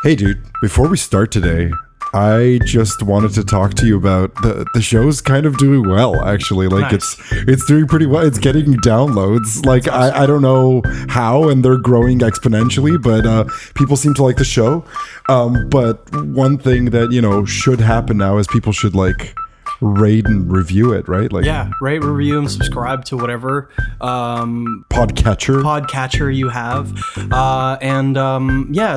Hey dude, before we start today, I just wanted to talk to you about the show's kind of doing well, actually. Like Nice. it's doing pretty well. It's getting downloads. Like I don't know how, and they're growing exponentially, but people seem to like the show. But one thing that, should happen now is people should like rate and review it, right? Like Yeah, rate, review, and subscribe to whatever podcatcher you have. And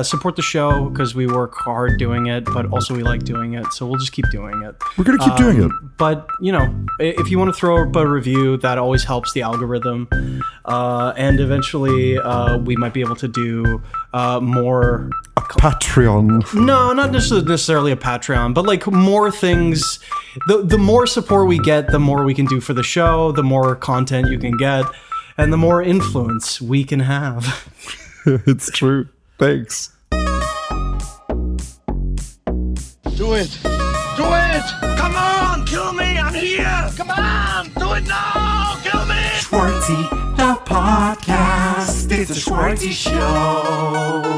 support the show because we work hard doing it, but also we like doing it, so we'll just keep doing it. We're gonna keep doing it. But, if you want to throw up a review, that always helps the algorithm. And eventually we might be able to do more... Patreon. No, not necessarily a Patreon, but like more things. The more support we get, the more we can do for the show, the more content you can get, and the more influence we can have. It's true. Thanks. Do it! Do it! Come on! Kill me! I'm here! Come on! Do it now! Kill me! Schwartzy, the podcast. It's a Schwartzy show.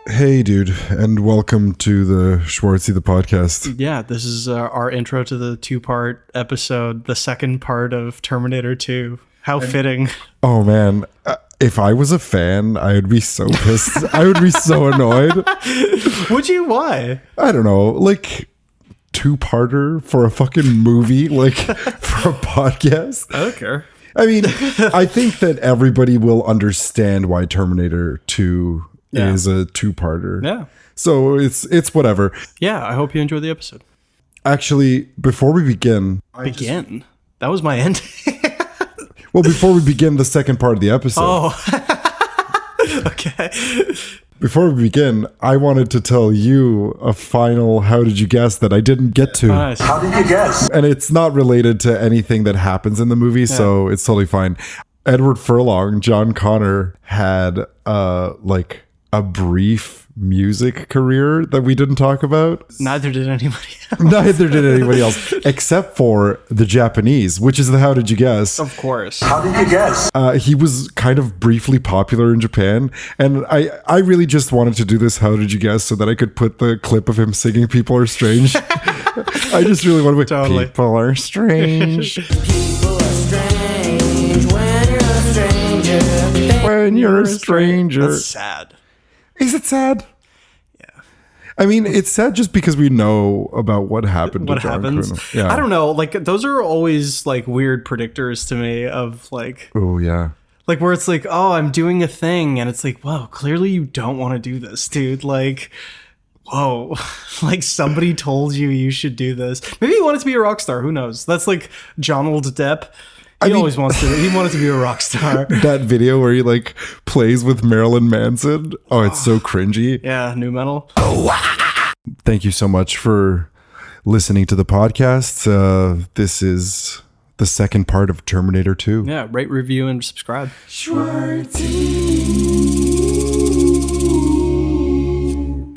Hey dude, and welcome to the Schwartzy the podcast. Yeah, this is our intro to the two-part episode, the second part of Terminator 2. How fitting. Oh man, if I was a fan, I would be so pissed. I would be so annoyed. Would you? Why? I don't know, like two-parter for a fucking movie, like for a podcast. I don't care. I mean, I think that everybody will understand why Terminator 2 is a two-parter. Yeah. So it's whatever. Yeah, I hope you enjoyed the episode. Actually, before we begin... That was my end. Well, before we begin the second part of the episode... Oh. Okay. Before we begin, I wanted to tell you a final how did you guess that I didn't get to. Nice. How did you guess? And it's not related to anything that happens in the movie, so it's totally fine. Edward Furlong, John Connor, had like a brief music career that we didn't talk about. Neither did anybody else. Neither did anybody else, except for the Japanese, which is the how did you guess. Of course. How did you guess? He was kind of briefly popular in Japan, and I really just wanted to do this how did you guess so that I could put the clip of him singing People Are Strange. I just really want to Totally. People are strange. People are strange when you're a stranger. When you're a stranger. That's sad. Is it sad? Yeah. I mean, it's sad just because we know about what happened What to John happens? Connor. Yeah. I don't know. Like, those are always like weird predictors to me of like Oh, yeah. where it's like, oh, I'm doing a thing, and it's like, whoa, clearly you don't want to do this, dude. Like, whoa, like somebody told you should do this. Maybe you want it to be a rock star. Who knows? That's like Donald Depp. He always wants to. He wanted to be a rock star. That video where he like plays with Marilyn Manson. Oh, it's so cringy. Yeah, new metal. Thank you so much for listening to the podcast. This is the second part of Terminator 2. Yeah, rate, review, and subscribe.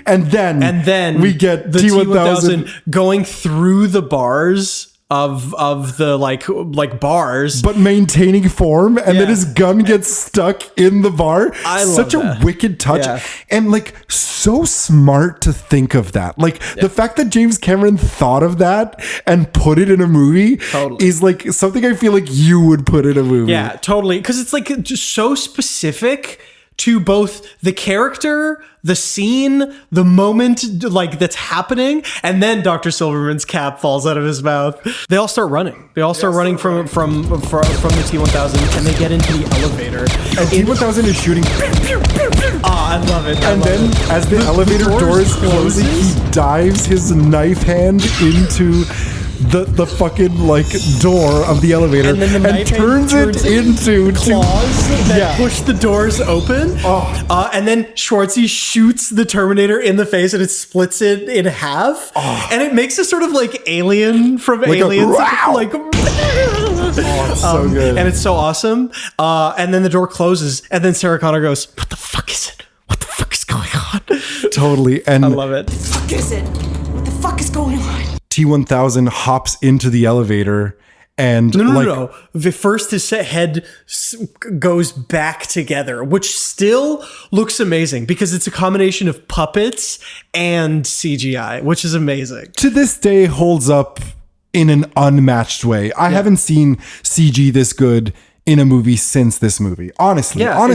And then we get the T1000 T1000 going through the bars of the like bars, but maintaining form, and Yeah. then his gun gets stuck in the bar. I love Such that. a wicked touch, Yeah. and like so smart to think of that. Like the fact that James Cameron thought of that and put it in a movie Totally. is like something I feel like you would put in a movie. Yeah, totally. Because it's like just so specific to both the character, the scene, the moment like that's happening, and then Dr. Silverman's cap falls out of his mouth. They all start running. They all start running from the T1000, and they get into the elevator. And T1000 is shooting, I love it. and then as the elevator doors closing, he dives his knife hand into the fucking like door of the elevator And then the knife hand turns it into claws that Yeah. push the doors open. And then Schwartzy shoots the Terminator in the face, and it splits it in half. And it makes a sort of like alien from Like a Aliens. row. Like, it's so good. and it's so awesome. And then the door closes, and then Sarah Connor goes, "What the fuck is it? What the fuck is going on?" Totally. And I love it. Fuck is it? What the fuck is going on? T1000 hops into the elevator And No. The first his head goes back together, which still looks amazing because it's a combination of puppets and CGI, which is amazing. to this day holds up in an unmatched way. I haven't seen CG this good in a movie since this movie. Honestly, I haven't.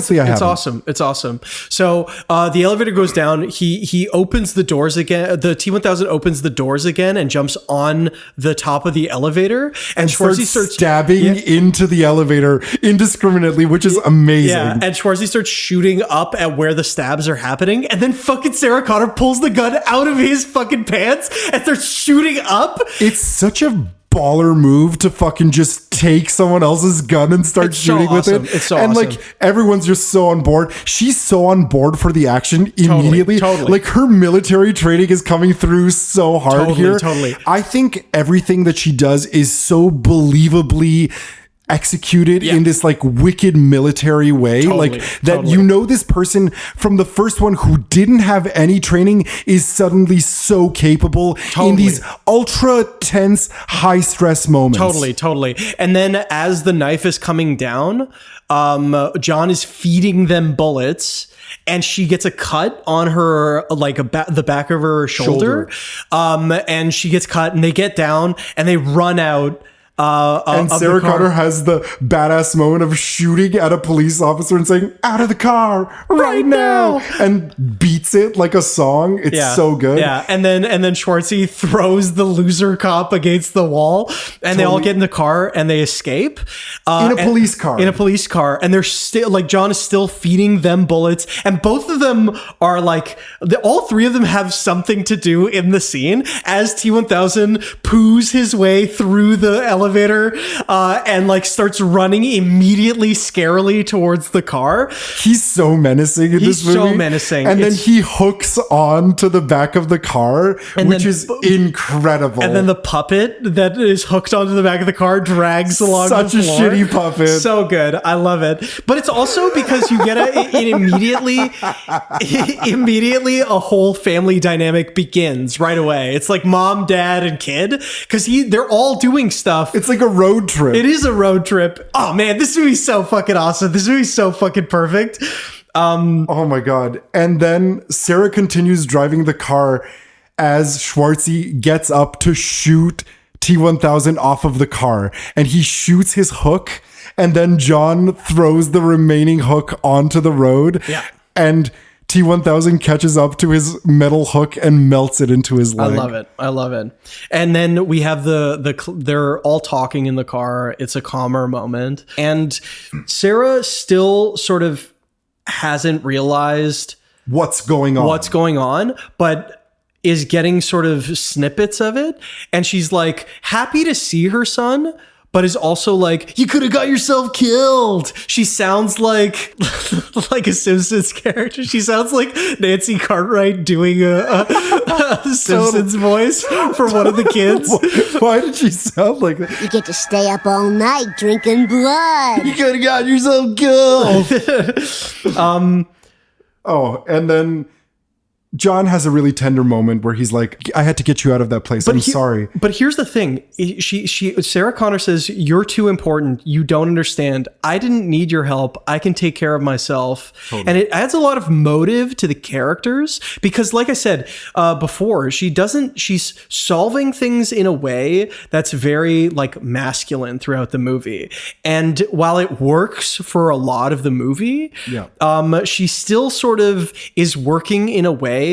It's awesome. So the elevator goes down. He opens the doors again. The T-1000 opens the doors again and jumps on the top of the elevator. And Schwartzy starts stabbing into the elevator indiscriminately, which is amazing. Yeah, and Schwartzy starts shooting up at where the stabs are happening. And then fucking Sarah Connor pulls the gun out of his fucking pants and starts shooting up. It's such a baller move to fucking just take someone else's gun and start shooting with it. It's so and awesome. like everyone's just so on board. She's so on board for the action immediately. Totally. Like her military training is coming through so hard here. Totally. I think everything that she does is so believably executed in this like wicked military way, you know this person from the first one who didn't have any training is suddenly so capable in these ultra tense high stress moments. Totally. And then as the knife is coming down, John is feeding them bullets and she gets a cut on her, like the back of her shoulder. And she gets cut and they get down and they run out. And Sarah Connor has the badass moment of shooting at a police officer and saying, "Out of the car right now," and beats it like a song. It's so good. Yeah, and then Schwartzy throws the loser cop against the wall, and they all get in the car and they escape in a police car. And they're still like John is still feeding them bullets, and both of them are like all three of them have something to do in the scene as T-1000 poos his way through the elevator and like starts running immediately scarily towards the car. He's so menacing in this movie. He's so menacing. And then he hooks on to the back of the car, which is incredible. And then the puppet that is hooked onto the back of the car drags along the floor. Such a shitty puppet. So good. I love it. But it's also because you get it immediately a whole family dynamic begins right away. It's like mom, dad, and kid because they're all doing stuff. It's like a road trip. It is a road trip. Oh man, this movie's so fucking awesome. This movie's so fucking perfect. Oh my God. And then Sarah continues driving the car as Schwartzy gets up to shoot T-1000 off of the car. And he shoots his hook. And then John throws the remaining hook onto the road. Yeah. And T-1000 catches up to his metal hook and melts it into his leg. I love it. And then we have they're all talking in the car. It's a calmer moment. And Sarah still sort of hasn't realized what's going on, but is getting sort of snippets of it. And she's like happy to see her son, but is also like, you could have got yourself killed. She sounds like a Simpsons character. She sounds like Nancy Cartwright doing a Simpsons voice for one of the kids. Why did she sound like that? You get to stay up all night drinking blood. You could have got yourself killed. And then John has a really tender moment where he's like, I had to get you out of that place. I'm sorry. But here's the thing. Sarah Connor says, you're too important. You don't understand. I didn't need your help. I can take care of myself. Totally. And it adds a lot of motive to the characters because like I said before, she's solving things in a way that's very like masculine throughout the movie. And while it works for a lot of the movie, she still sort of is working in a way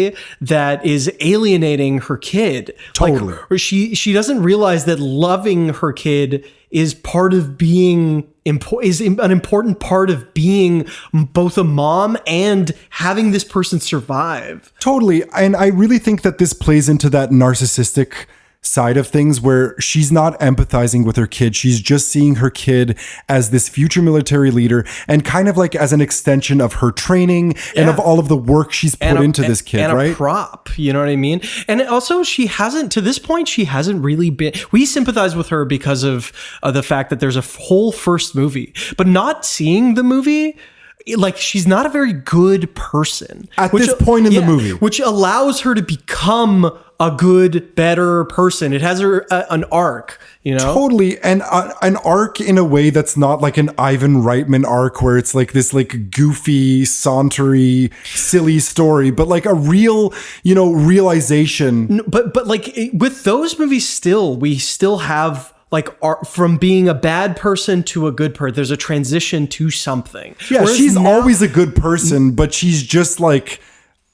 that is alienating her kid. Totally. Like, she doesn't realize that loving her kid is part of being is an important part of being both a mom and having this person survive. Totally. And I really think that this plays into that narcissistic side of things where she's not empathizing with her kid. She's just seeing her kid as this future military leader and kind of like as an extension of her training and of all of the work she's put into this kid, and right? A prop, you know what I mean? And also she hasn't really been, we sympathize with her because of the fact that there's a whole first movie, but not seeing the movie like she's not a very good person At this point in the movie. which allows her to become a good, better person. It has her an arc, you know? Totally. And an arc in a way that's not like an Ivan Reitman arc where it's like this like goofy, sauntery, silly story, but like a real, you know, realization. But like with those movies we still have like art from being a bad person to a good person. There's a transition to something. Yeah, Whereas she's now- always a good person, but she's just like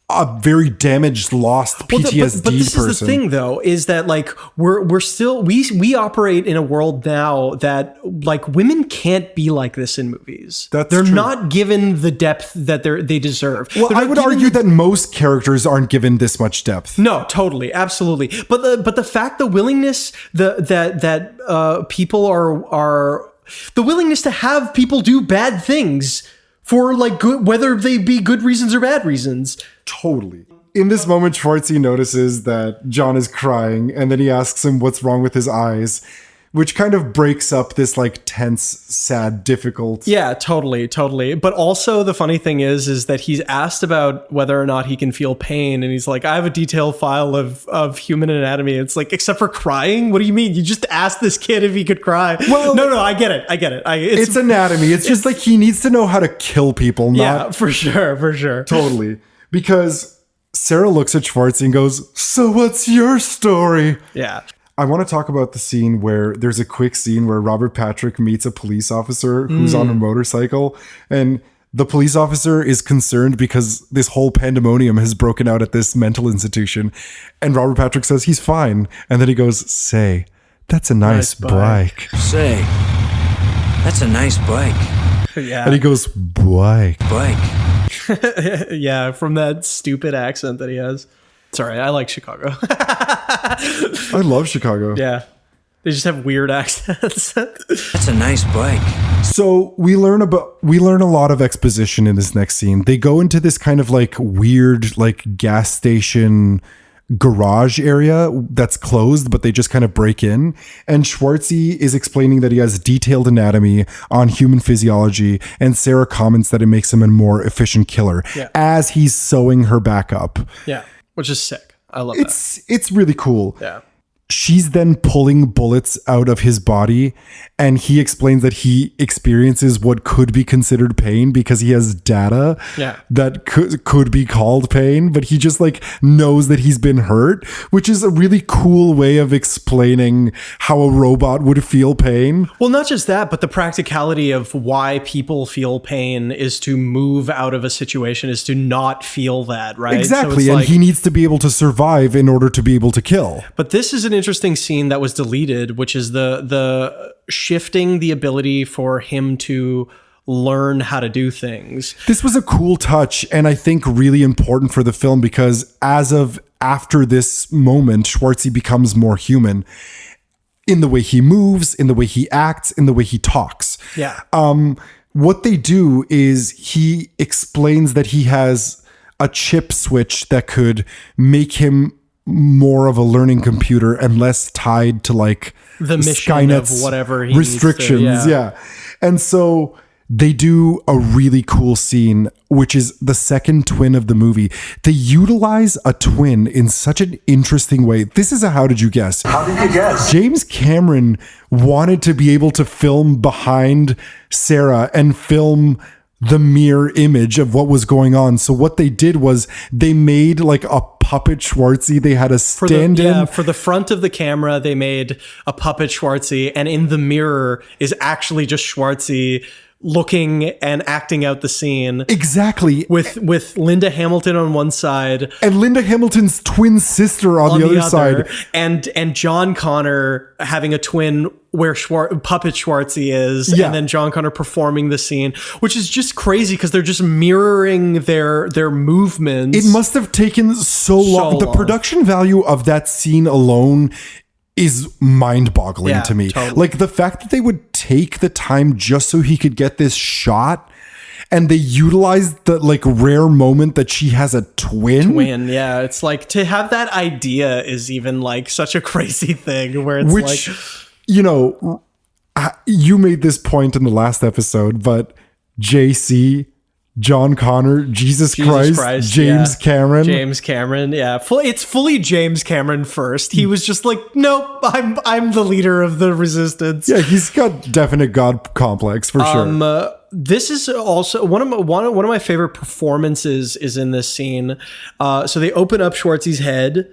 a very damaged, lost PTSD but this person. is the thing, though, is that like we're still we operate in a world now that like women can't be like this in movies. That's they're true. not given the depth that they deserve. Well, They're I not would given argue that most characters aren't given this much depth. No, totally, absolutely. But the fact, the willingness, that people are the willingness to have people do bad things for like good, whether they be good reasons or bad reasons. Totally. In this moment, Schwartzy notices that John is crying, and then he asks him what's wrong with his eyes, which kind of breaks up this like tense, sad, difficult. Yeah, totally. But also the funny thing is that he's asked about whether or not he can feel pain, and he's like, I have a detailed file of human anatomy. It's like, except for crying? What do you mean? You just asked this kid if he could cry. Well, no, I get it. It's anatomy. It's just like he needs to know how to kill people. Yeah, for sure. Totally. Because Sarah looks at Schwartzy and goes, so what's your story? Yeah. I want to talk about the scene where there's a quick scene where Robert Patrick meets a police officer who's on a motorcycle, and the police officer is concerned because this whole pandemonium has broken out at this mental institution. And Robert Patrick says he's fine. And then he goes, say, that's a nice bike. Say, that's a nice bike. Yeah. And he goes, bike. Yeah, from that stupid accent that he has. Sorry, I like Chicago. I love Chicago. Yeah. They just have weird accents. That's a nice bike. So we learn a lot of exposition in this next scene. They go into this kind of like weird like gas station garage area that's closed, but they just kind of break in. And Schwartzy is explaining that he has detailed anatomy on human physiology, and Sarah comments that it makes him a more efficient killer as he's sewing her back up. Yeah, which is sick. I love that. It's really cool. Yeah. She's then pulling bullets out of his body, and he explains that he experiences what could be considered pain because he has data that could be called pain, but he just like knows that he's been hurt, which is a really cool way of explaining how a robot would feel pain. Well, not just that, but the practicality of why people feel pain is to move out of a situation, is to not feel that, right? Exactly, So and like, he needs to be able to survive in order to be able to kill. but this is an interesting scene that was deleted, which is the shifting the ability for him to learn how to do things. This was a cool touch, and I think really important for the film, because as of after this moment, Schwartzy becomes more human in the way he moves, in the way he acts, in the way he talks. Yeah. What they do is he explains that he has a chip switch that could make him more of a learning computer and less tied to like The mission Skynet's of whatever he needs to, restrictions. Yeah. And so they do a really cool scene, which is the second twin of the movie. They utilize a twin in such an interesting way. This is a how did you guess? How did you guess? James Cameron wanted to be able to film behind Sarah and film the mirror image of what was going on. So what they did was they made like a puppet Schwartzy. They had a stand-in. For the front of the camera, they made a puppet Schwartzy, and in the mirror is actually just Schwartzy looking and acting out the scene. Exactly. With Linda Hamilton on one side And Linda Hamilton's twin sister on the other side. and John Connor having a twin where puppet Schwartzy is, Yeah. and then John Connor performing the scene, which is just crazy because they're just mirroring their movements. It must have taken so long. The production value of that scene alone is mind-boggling to me. Totally. Like the fact that they would take the time just so he could get this shot, and they utilized the like rare moment that she has a twin. Yeah, it's like to have that idea is even like such a crazy thing where it's Which, like, you know, you made this point in the last episode, but JC John Connor, Jesus Christ, James Cameron. James Cameron, yeah. It's fully James Cameron first. He was just like, nope, I'm the leader of the resistance. Yeah, he's got definite God complex for sure. This is also one of my favorite performances is in this scene. So they open up Schwartzy's head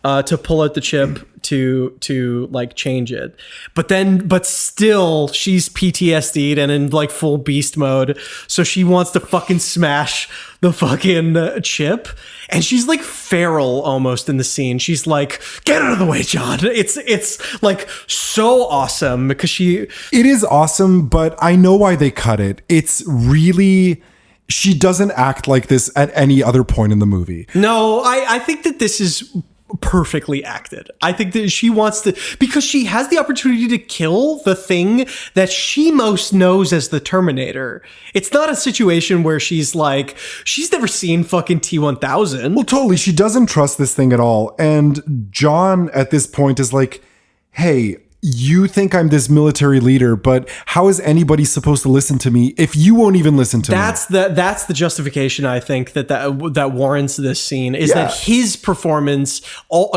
to pull out the chip to like change it, but still she's PTSD'd and in like full beast mode, so she wants to fucking smash the fucking chip, and she's like feral almost in the scene. She's like, get out of the way, John. It's like so awesome because it is awesome, but I know why they cut it. It's really, she doesn't act like this at any other point in the movie. No, I think that this is perfectly acted. I think that she wants to, because she has the opportunity to kill the thing that she most knows as the Terminator. It's not a situation where she's like, she's never seen fucking T-1000. Well, totally. She doesn't trust this thing at all. And John at this point is like, hey, you think I'm this military leader, but how is anybody supposed to listen to me if you won't even listen to me? That's the justification, I think, that warrants this scene, is that his performance,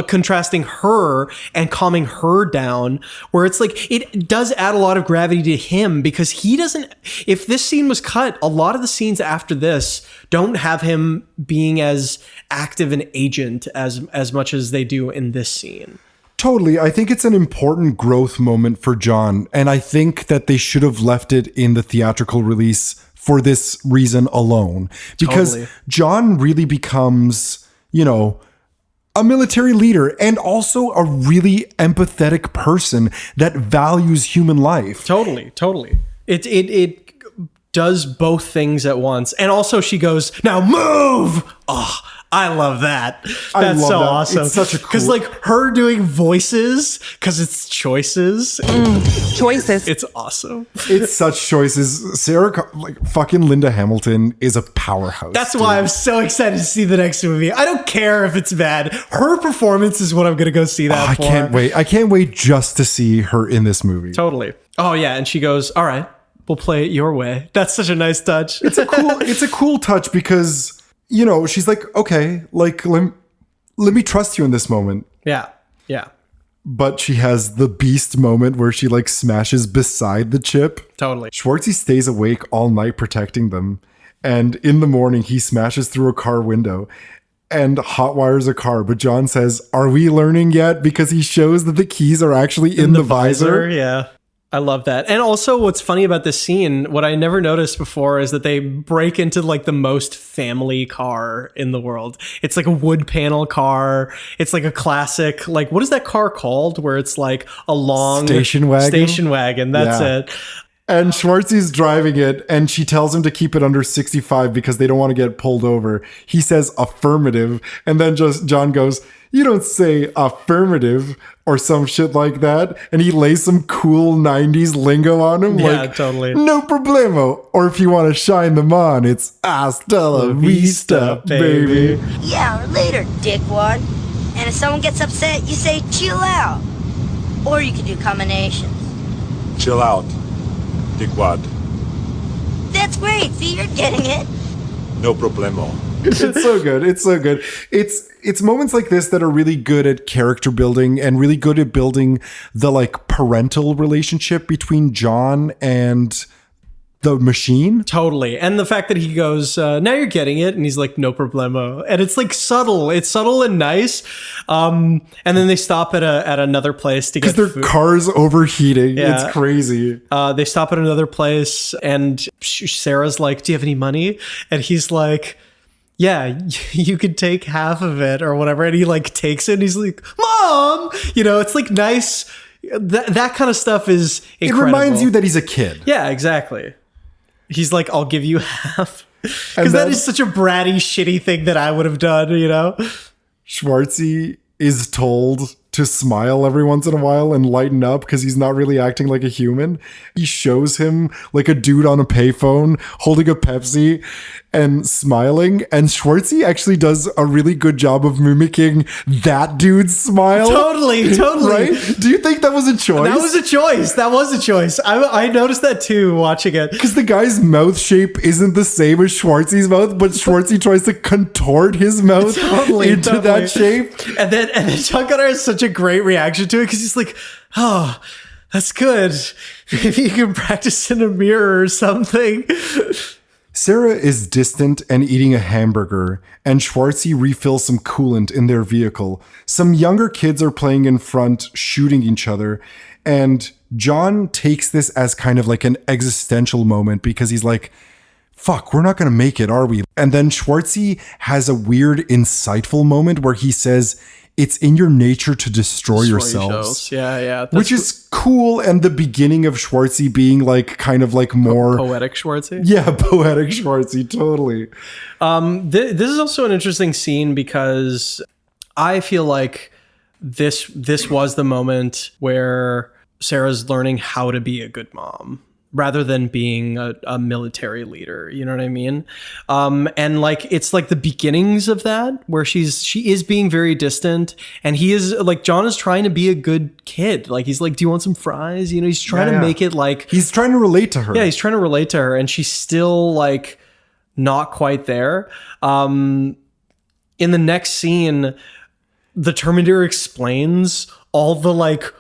contrasting her and calming her down, where it's like, it does add a lot of gravity to him, because he doesn't, if this scene was cut, a lot of the scenes after this don't have him being as active an agent as much as they do in this scene. Totally. I think it's an important growth moment for John. And I think that they should have left it in the theatrical release for this reason alone. Because John really becomes, a military leader and also a really empathetic person that values human life. Totally. It does both things at once. And also she goes, now move! Oh, I love that. That's so awesome. It's such a cool... Because like her doing voices, because it's choices. Choices. It's awesome. It's such choices. Fucking Linda Hamilton is a powerhouse. That's why I'm so excited to see the next movie. I don't care if it's bad. Her performance is what I'm going to go see that for. I can't wait. I can't wait just to see her in this movie. Totally. Oh yeah. And she goes, all right, we'll play it your way. That's such a nice touch. It's a cool touch because... she's like, okay, like, let me trust you in this moment. Yeah. But she has the beast moment where she like smashes beside the chip. Totally. Schwartzy stays awake all night protecting them. And in the morning, he smashes through a car window and hotwires a car. But John says, are we learning yet? Because he shows that the keys are actually in the visor. Yeah. I love that. And also what's funny about this scene, what I never noticed before, is that they break into like the most family car in the world. It's like a wood panel car. It's like a classic, like, what is that car called? Where it's like a long station wagon. That's it. And Schwartzy's driving it, and she tells him to keep it under 65 because they don't want to get pulled over. He says affirmative, and then just John goes, you don't say affirmative or some shit like that. And he lays some cool 90s lingo on him. Yeah, like, totally. No problemo. Or if you want to shine them on, it's hasta la vista, baby. Yeah, or later, dickwad. And if someone gets upset, you say chill out. Or you can do combinations. Chill out, dickwad. That's great. See, you're getting it. No problemo. It's so good. It's so good. It's moments like this that are really good at character building and really good at building the like parental relationship between John and the machine. Totally. And the fact that he goes, now you're getting it. And he's like, no problemo. And it's like subtle. It's subtle and nice. And then they stop at another place to get because their car's overheating. Yeah. It's crazy. They stop at another place and Sarah's like, do you have any money? And he's like, yeah, you could take half of it or whatever. And he like takes it and he's like, Mom, it's like nice. That kind of stuff is incredible. It reminds you that he's a kid. Yeah, exactly. He's like, I'll give you half. Because that is such a bratty, shitty thing that I would have done, Schwartzy is told to smile every once in a while and lighten up because he's not really acting like a human. He shows him like a dude on a payphone holding a Pepsi and smiling. And Schwartzy actually does a really good job of mimicking that dude's smile. Totally. Right? Do you think that was a choice? That was a choice. I noticed that too watching it. Because the guy's mouth shape isn't the same as Schwartzy's mouth, but Schwartzy tries to contort his mouth into that shape. And then John Connor has such a great reaction to it because he's like, oh, that's good. Maybe you can practice in a mirror or something. Sarah is distant and eating a hamburger, and Schwartzy refills some coolant in their vehicle. Some younger kids are playing in front, shooting each other, and John takes this as kind of like an existential moment because he's like, fuck, we're not going to make it, are we? And then Schwartzy has a weird, insightful moment where he says, it's in your nature to destroy yourselves. Yeah. Which is cool, and the beginning of Schwartzy being like kind of like more poetic Schwartzy. Yeah, poetic Schwartzy, totally. This is also an interesting scene because I feel like this was the moment where Sarah's learning how to be a good mom, rather than being a military leader, you know what I mean? And like, it's like the beginnings of that where she is being very distant, and he is like, John is trying to be a good kid. Like, he's like, do you want some fries? You know, he's trying to make it like, he's trying to relate to her. Yeah, he's trying to relate to her, and she's still like not quite there. In the next scene, the Terminator explains all the like,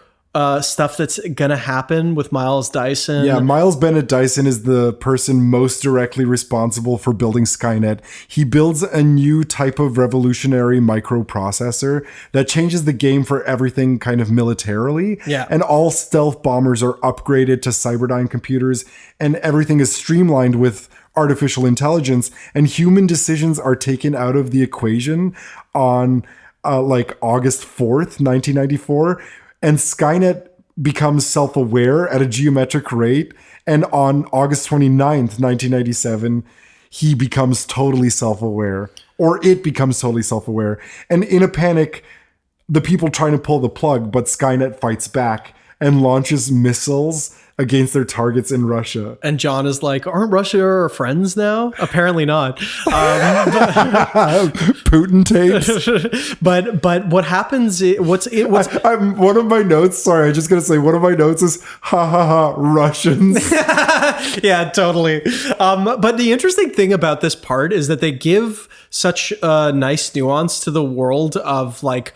stuff that's gonna happen with Miles Dyson. Yeah, Miles Bennett Dyson is the person most directly responsible for building Skynet. He builds a new type of revolutionary microprocessor that changes the game for everything kind of militarily. Yeah. And all stealth bombers are upgraded to Cyberdyne computers, and everything is streamlined with artificial intelligence, and human decisions are taken out of the equation on like August 4th, 1994. And Skynet becomes self-aware at a geometric rate. And on August 29th, 1997, he becomes totally self-aware. Or it becomes totally self-aware. And in a panic, the people trying to pull the plug, but Skynet fights back and launches missiles against their targets in Russia. And John is like, aren't Russia our friends now? Apparently not. Putin takes. But what happens? One of my notes. Sorry, I just gotta say one of my notes is ha ha ha Russians. Yeah, totally. But the interesting thing about this part is that they give such a nice nuance to the world of like,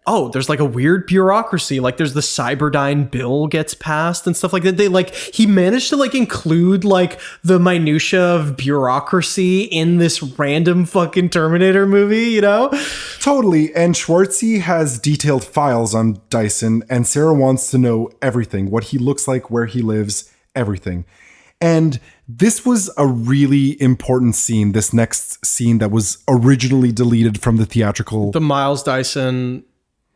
oh, there's like a weird bureaucracy. Like there's the Cyberdyne bill gets passed and stuff like that. They like, he managed to like include like the minutia of bureaucracy in this random fucking Terminator movie, you know? Totally. And Schwartzy has detailed files on Dyson, and Sarah wants to know everything, what he looks like, where he lives, everything. And this was a really important scene, this next scene that was originally deleted from the theatrical. The Miles Dyson,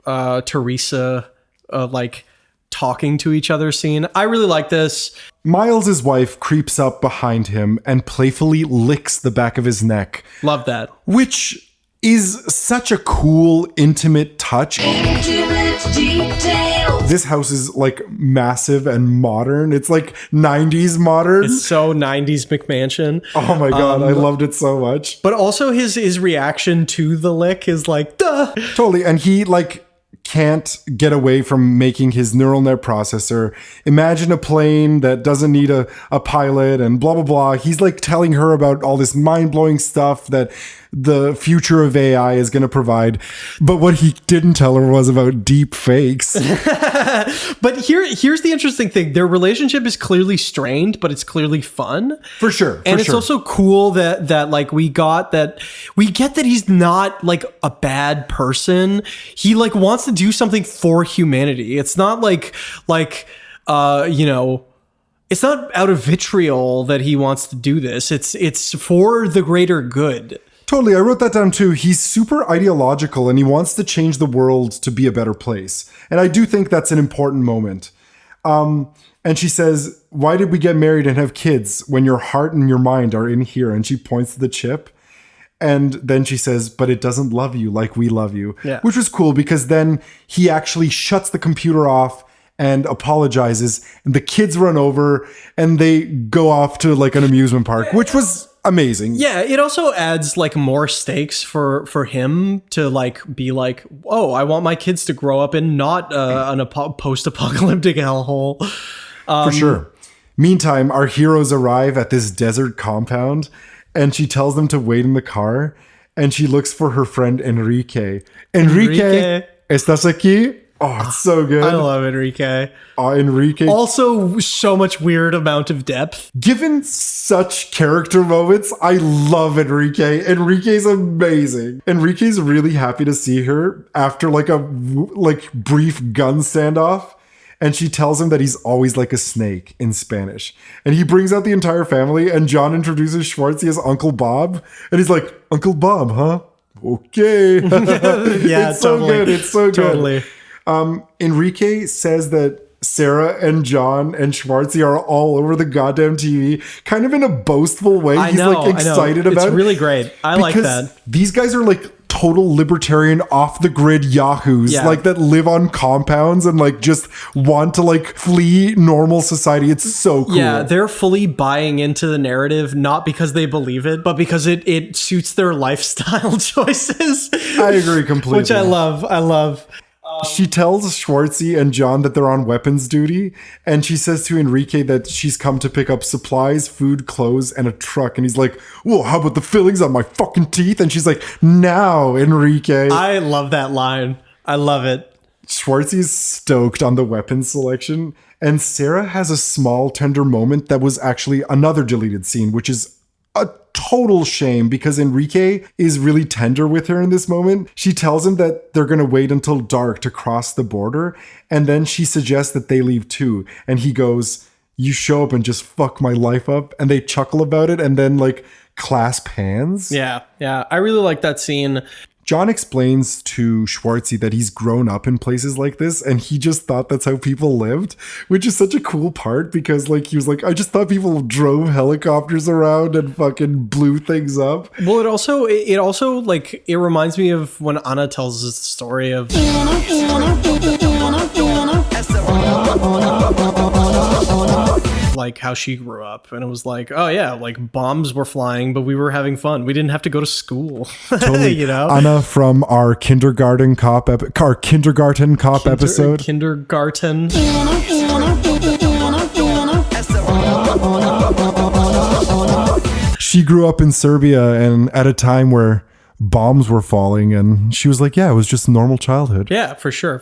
Teresa, like talking to each other scene. I really like this. Miles's wife creeps up behind him and playfully licks the back of his neck. Love that. Which is such a cool, intimate touch. This house is like massive and modern. It's like 90s modern. It's so 90s McMansion. Oh my God, I loved it so much. But also his reaction to the lick is like, duh. Totally. And he like can't get away from making his neural net processor imagine a plane that doesn't need a pilot and blah, blah, blah. He's like telling her about all this mind-blowing stuff that the future of AI is going to provide. But what he didn't tell her was about deep fakes. But here's the interesting thing. Their relationship is clearly strained, but it's clearly fun. For sure. And it's also cool that like we get that he's not like a bad person. He like wants to do something for humanity. It's not like you know, it's not out of vitriol that he wants to do this. It's for the greater good. Totally. I wrote that down too. He's super ideological and he wants to change the world to be a better place. And I do think that's an important moment. And she says, why did we get married and have kids when your heart and your mind are in here? And she points to the chip. And then she says, but it doesn't love you like we love you. Yeah. Which was cool because then he actually shuts the computer off and apologizes. And the kids run over and they go off to like an amusement park, which was amazing. Yeah, it also adds like more stakes for him to like be like, oh, I want my kids to grow up in not an post-apocalyptic hellhole. For sure. Meantime, our heroes arrive at this desert compound, and she tells them to wait in the car, and she looks for her friend Enrique. Enrique, ¿estás aquí? Oh, it's so good. I love Enrique. Enrique. Also, so much weird amount of depth. Given such character moments, I love Enrique. Enrique's amazing. Enrique's really happy to see her after like a brief gun standoff. And she tells him that he's always like a snake in Spanish. And he brings out the entire family, and John introduces Schwartzy as Uncle Bob. And he's like, Uncle Bob, huh? Okay. Yeah, it's so good. It's so good. Totally. Enrique says that Sarah and John and Schwartzy are all over the goddamn TV, kind of in a boastful way. He's like excited about it. It's really great. I like that. These guys are like total libertarian, off the grid yahoos, like that live on compounds and like just want to like flee normal society. It's so cool. Yeah, they're fully buying into the narrative, not because they believe it, but because it suits their lifestyle choices. I agree completely. Which I love. She tells Schwartzy and John that they're on weapons duty, and she says to Enrique that she's come to pick up supplies, food, clothes, and a truck. And he's like, well, how about the fillings on my fucking teeth? And she's like, now, Enrique. I love that line. I love it. Schwartzy's stoked on the weapons selection, and Sarah has a small, tender moment that was actually another deleted scene, which is a total shame because Enrique is really tender with her in this moment. She tells him that they're going to wait until dark to cross the border, and then she suggests that they leave too. And he goes, you show up and just fuck my life up. And they chuckle about it and then like clasp hands. Yeah. I really like that scene. John explains to Schwartzy that he's grown up in places like this and he just thought that's how people lived, which is such a cool part because like he was like, I just thought people drove helicopters around and fucking blew things up. Well, it also like it reminds me of when Anna tells us the story of like how she grew up, and it was like, oh yeah, like bombs were flying, but we were having fun. We didn't have to go to school. Totally. You know, Anna from our kindergarten cop episode. Kindergarten. She grew up in Serbia and at a time where bombs were falling, and she was like, yeah, it was just normal childhood. Yeah, for sure.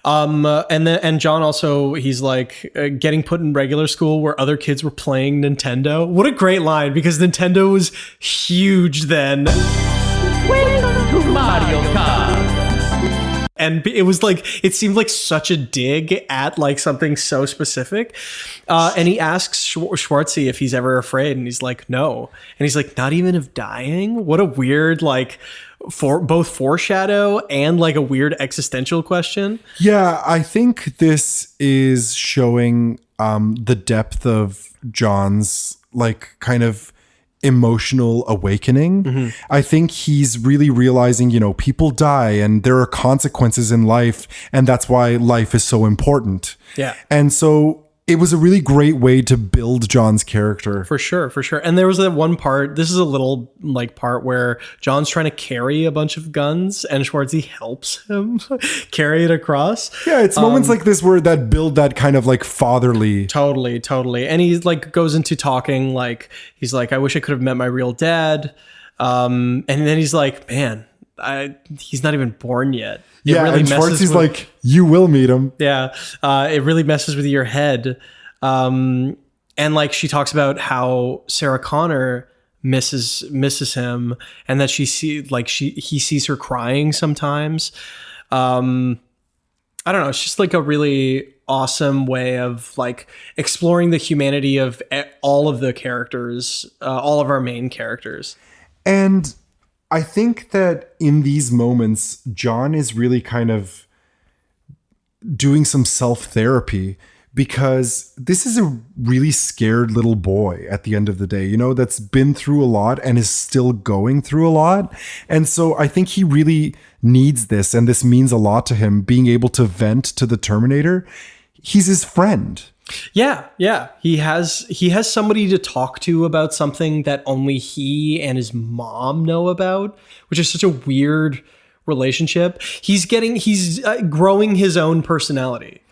And John also, he's like getting put in regular school where other kids were playing Nintendo. What a great line, because Nintendo was huge then. Welcome to Mario Kart. And it was like, it seemed like such a dig at like something so specific. And he asks Schwartzy if he's ever afraid. And he's like, no. And he's like, not even of dying? What a weird, like, for both foreshadow and like a weird existential question. Yeah, I think this is showing the depth of John's like kind of emotional awakening. Mm-hmm. I think he's really realizing, you know, people die and there are consequences in life, and that's why life is so important. Yeah. And so it was a really great way to build John's character. For sure. And there was that one part, this is a little like part where John's trying to carry a bunch of guns and Schwartzy helps him carry it across. Yeah, it's moments like this where that build that kind of like fatherly. Totally. And he like goes into talking like, he's like, I wish I could have met my real dad. And then he's like, man, he's not even born yet. And Schwartzy's like, you will meet him. Yeah. It really messes with your head. And like she talks about how Sarah Connor misses him, and that he sees her crying sometimes. I don't know. It's just like a really awesome way of like exploring the humanity of all of the characters, all of our main characters. And I think that in these moments, John is really kind of doing some self-therapy, because this is a really scared little boy at the end of the day, you know, that's been through a lot and is still going through a lot. And so I think he really needs this, and this means a lot to him, being able to vent to the Terminator. He's his friend. Yeah. He has somebody to talk to about something that only he and his mom know about, which is such a weird relationship. He's growing his own personality.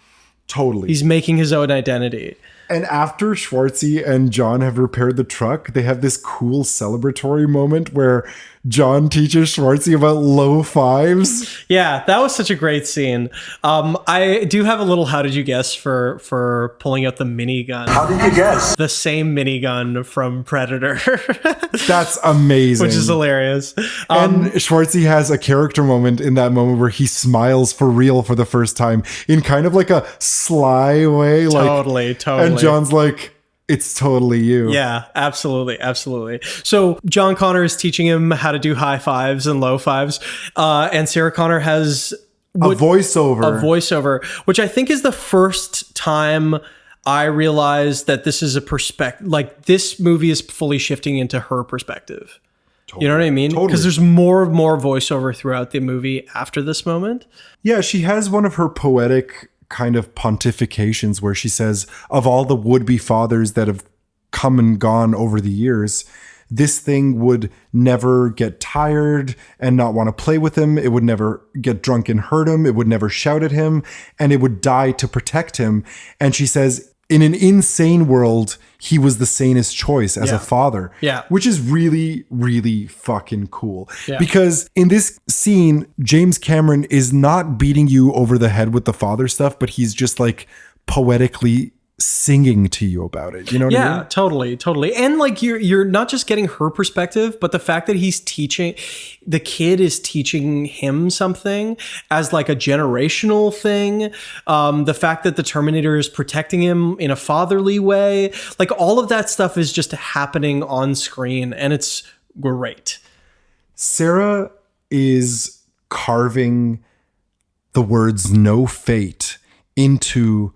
Totally. He's making his own identity. And after Schwartzy and John have repaired the truck, they have this cool celebratory moment where John teaches Schwartzy about low fives. Yeah, that was such a great scene. I do have a little how did you guess for pulling out the minigun. How did you guess? The same minigun from Predator. That's amazing. Which is hilarious. And Schwartzy has a character moment in that moment where he smiles for real for the first time in kind of like a sly way. Totally. And John's like, it's totally you. Yeah, absolutely. So John Connor is teaching him how to do high fives and low fives. And Sarah Connor has a voiceover, which I think is the first time I realized that this is a perspective, like this movie is fully shifting into her perspective. Totally. You know what I mean? Because there's more voiceover throughout the movie after this moment. Yeah, she has one of her poetic kind of pontifications where she says, of all the would-be fathers that have come and gone over the years, this thing would never get tired and not want to play with him. It would never get drunk and hurt him. It would never shout at him, and it would die to protect him. And she says, in an insane world, he was the sanest choice as a father. Yeah. Which is really, really fucking cool. Yeah. Because in this scene, James Cameron is not beating you over the head with the father stuff, but he's just like poetically singing to you about it. You know what I mean? Yeah, totally. And like you're not just getting her perspective, but the fact that the kid is teaching him something as like a generational thing. The fact that the Terminator is protecting him in a fatherly way, like all of that stuff is just happening on screen, and it's great. Sarah is carving the words "no fate" into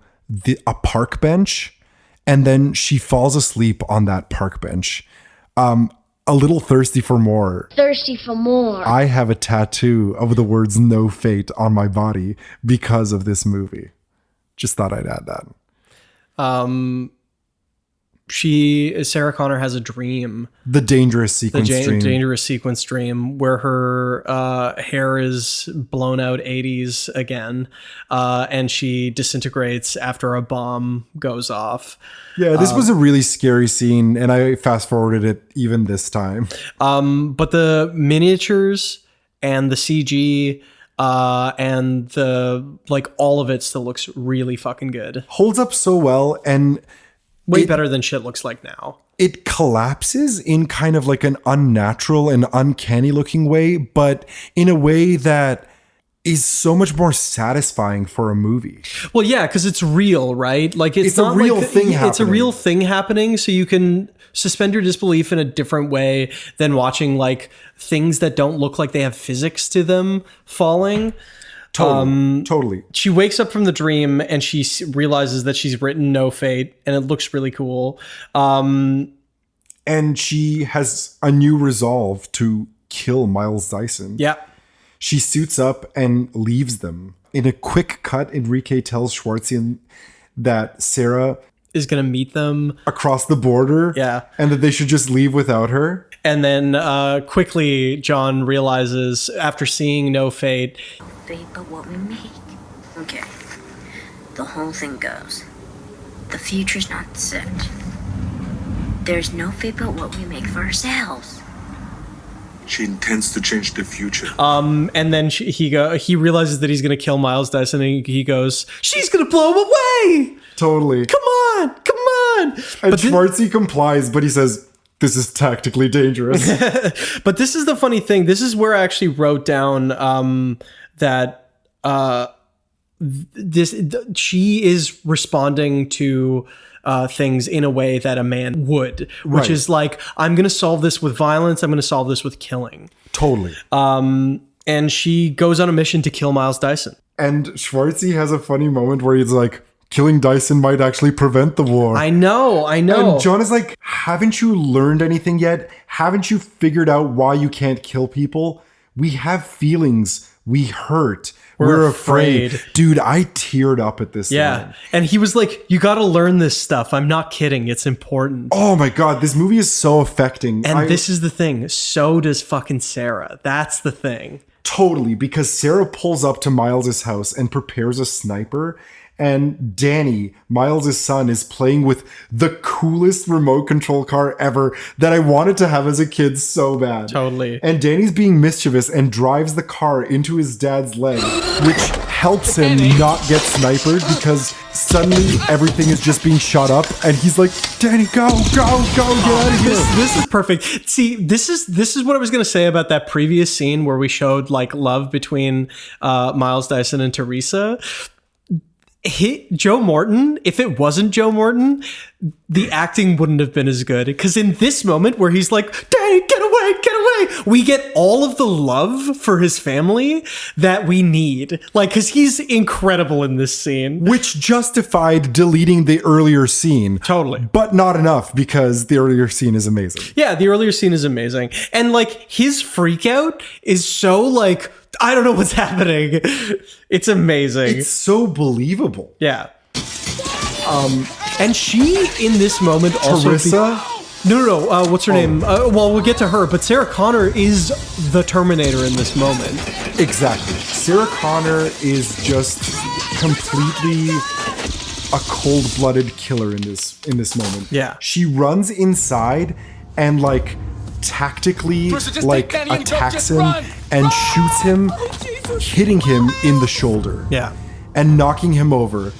a park bench, and then she falls asleep on that park bench. A little thirsty for more. I have a tattoo of the words "no fate" on my body because of this movie. Just thought I'd add that. Sarah Connor has a dream. The dangerous sequence dream. Dangerous sequence dream where her hair is blown out 80s again, and she disintegrates after a bomb goes off. Yeah, this was a really scary scene, and I fast forwarded it even this time. But the miniatures and the CG and the like, all of it still looks really fucking good. Holds up so well, and way better than shit looks like now. It collapses in kind of like an unnatural and uncanny looking way, but in a way that is so much more satisfying for a movie. Well, yeah, because it's real, right? Like it's not a real like thing happening. It's a real thing happening, so you can suspend your disbelief in a different way than watching like things that don't look like they have physics to them falling. Totally. She wakes up from the dream and she realizes that she's written "no fate," and it looks really cool. And she has a new resolve to kill Miles Dyson. Yeah. She suits up and leaves them. In a quick cut, Enrique tells Schwartzy that Sarah is going to meet them across the border. Yeah. And that they should just leave without her. And then quickly, John realizes after seeing "no fate," fate but what we make. Okay. The whole thing goes. The future's not set. There's no fate but what we make for ourselves. She intends to change the future. And then he realizes that he's going to kill Miles Dyson, and he goes, "She's going to blow him away." Totally. Come on. And Schwartzy complies, but he says, "This is tactically dangerous." But this is the funny thing. This is where I actually wrote down that she is responding to things in a way that a man would, which is like, I'm going to solve this with violence. I'm going to solve this with killing. Totally. And she goes on a mission to kill Miles Dyson. And Schwartzy has a funny moment where he's like, killing Dyson might actually prevent the war. I know. And John is like, haven't you learned anything yet? Haven't you figured out why you can't kill people? We have feelings, We hurt. We're afraid. Dude, I teared up at this line. And he was like, you got to learn this stuff. I'm not kidding. It's important. Oh my God, this movie is so affecting. And this is the thing. So does fucking Sarah. That's the thing. Totally, because Sarah pulls up to Miles's house and prepares a sniper. And Danny, Miles' son, is playing with the coolest remote control car ever that I wanted to have as a kid so bad. Totally. And Danny's being mischievous and drives the car into his dad's leg, which helps him not get sniped because suddenly everything is just being shot up. And he's like, Danny, go, get out of here. This is perfect. See, this is what I was going to say about that previous scene where we showed like love between Miles Dyson and Teresa. Joe Morton, if it wasn't Joe Morton, the acting wouldn't have been as good. Because in this moment where he's like, Danny, get away, we get all of the love for his family that we need. Like, because he's incredible in this scene. Which justified deleting the earlier scene. Totally. But not enough, because the earlier scene is amazing. Yeah, the earlier scene is amazing. And like, his freak out is so like, I don't know what's happening. It's amazing. It's so believable. Yeah. And she, in this moment, also... Teresa? No. What's her name? Well, we'll get to her, but Sarah Connor is the Terminator in this moment. Exactly. Sarah Connor is just completely a cold-blooded killer in this moment. Yeah. She runs inside and like tactically like attacks him and shoots him, hitting him in the shoulder. Yeah. And knocking him over.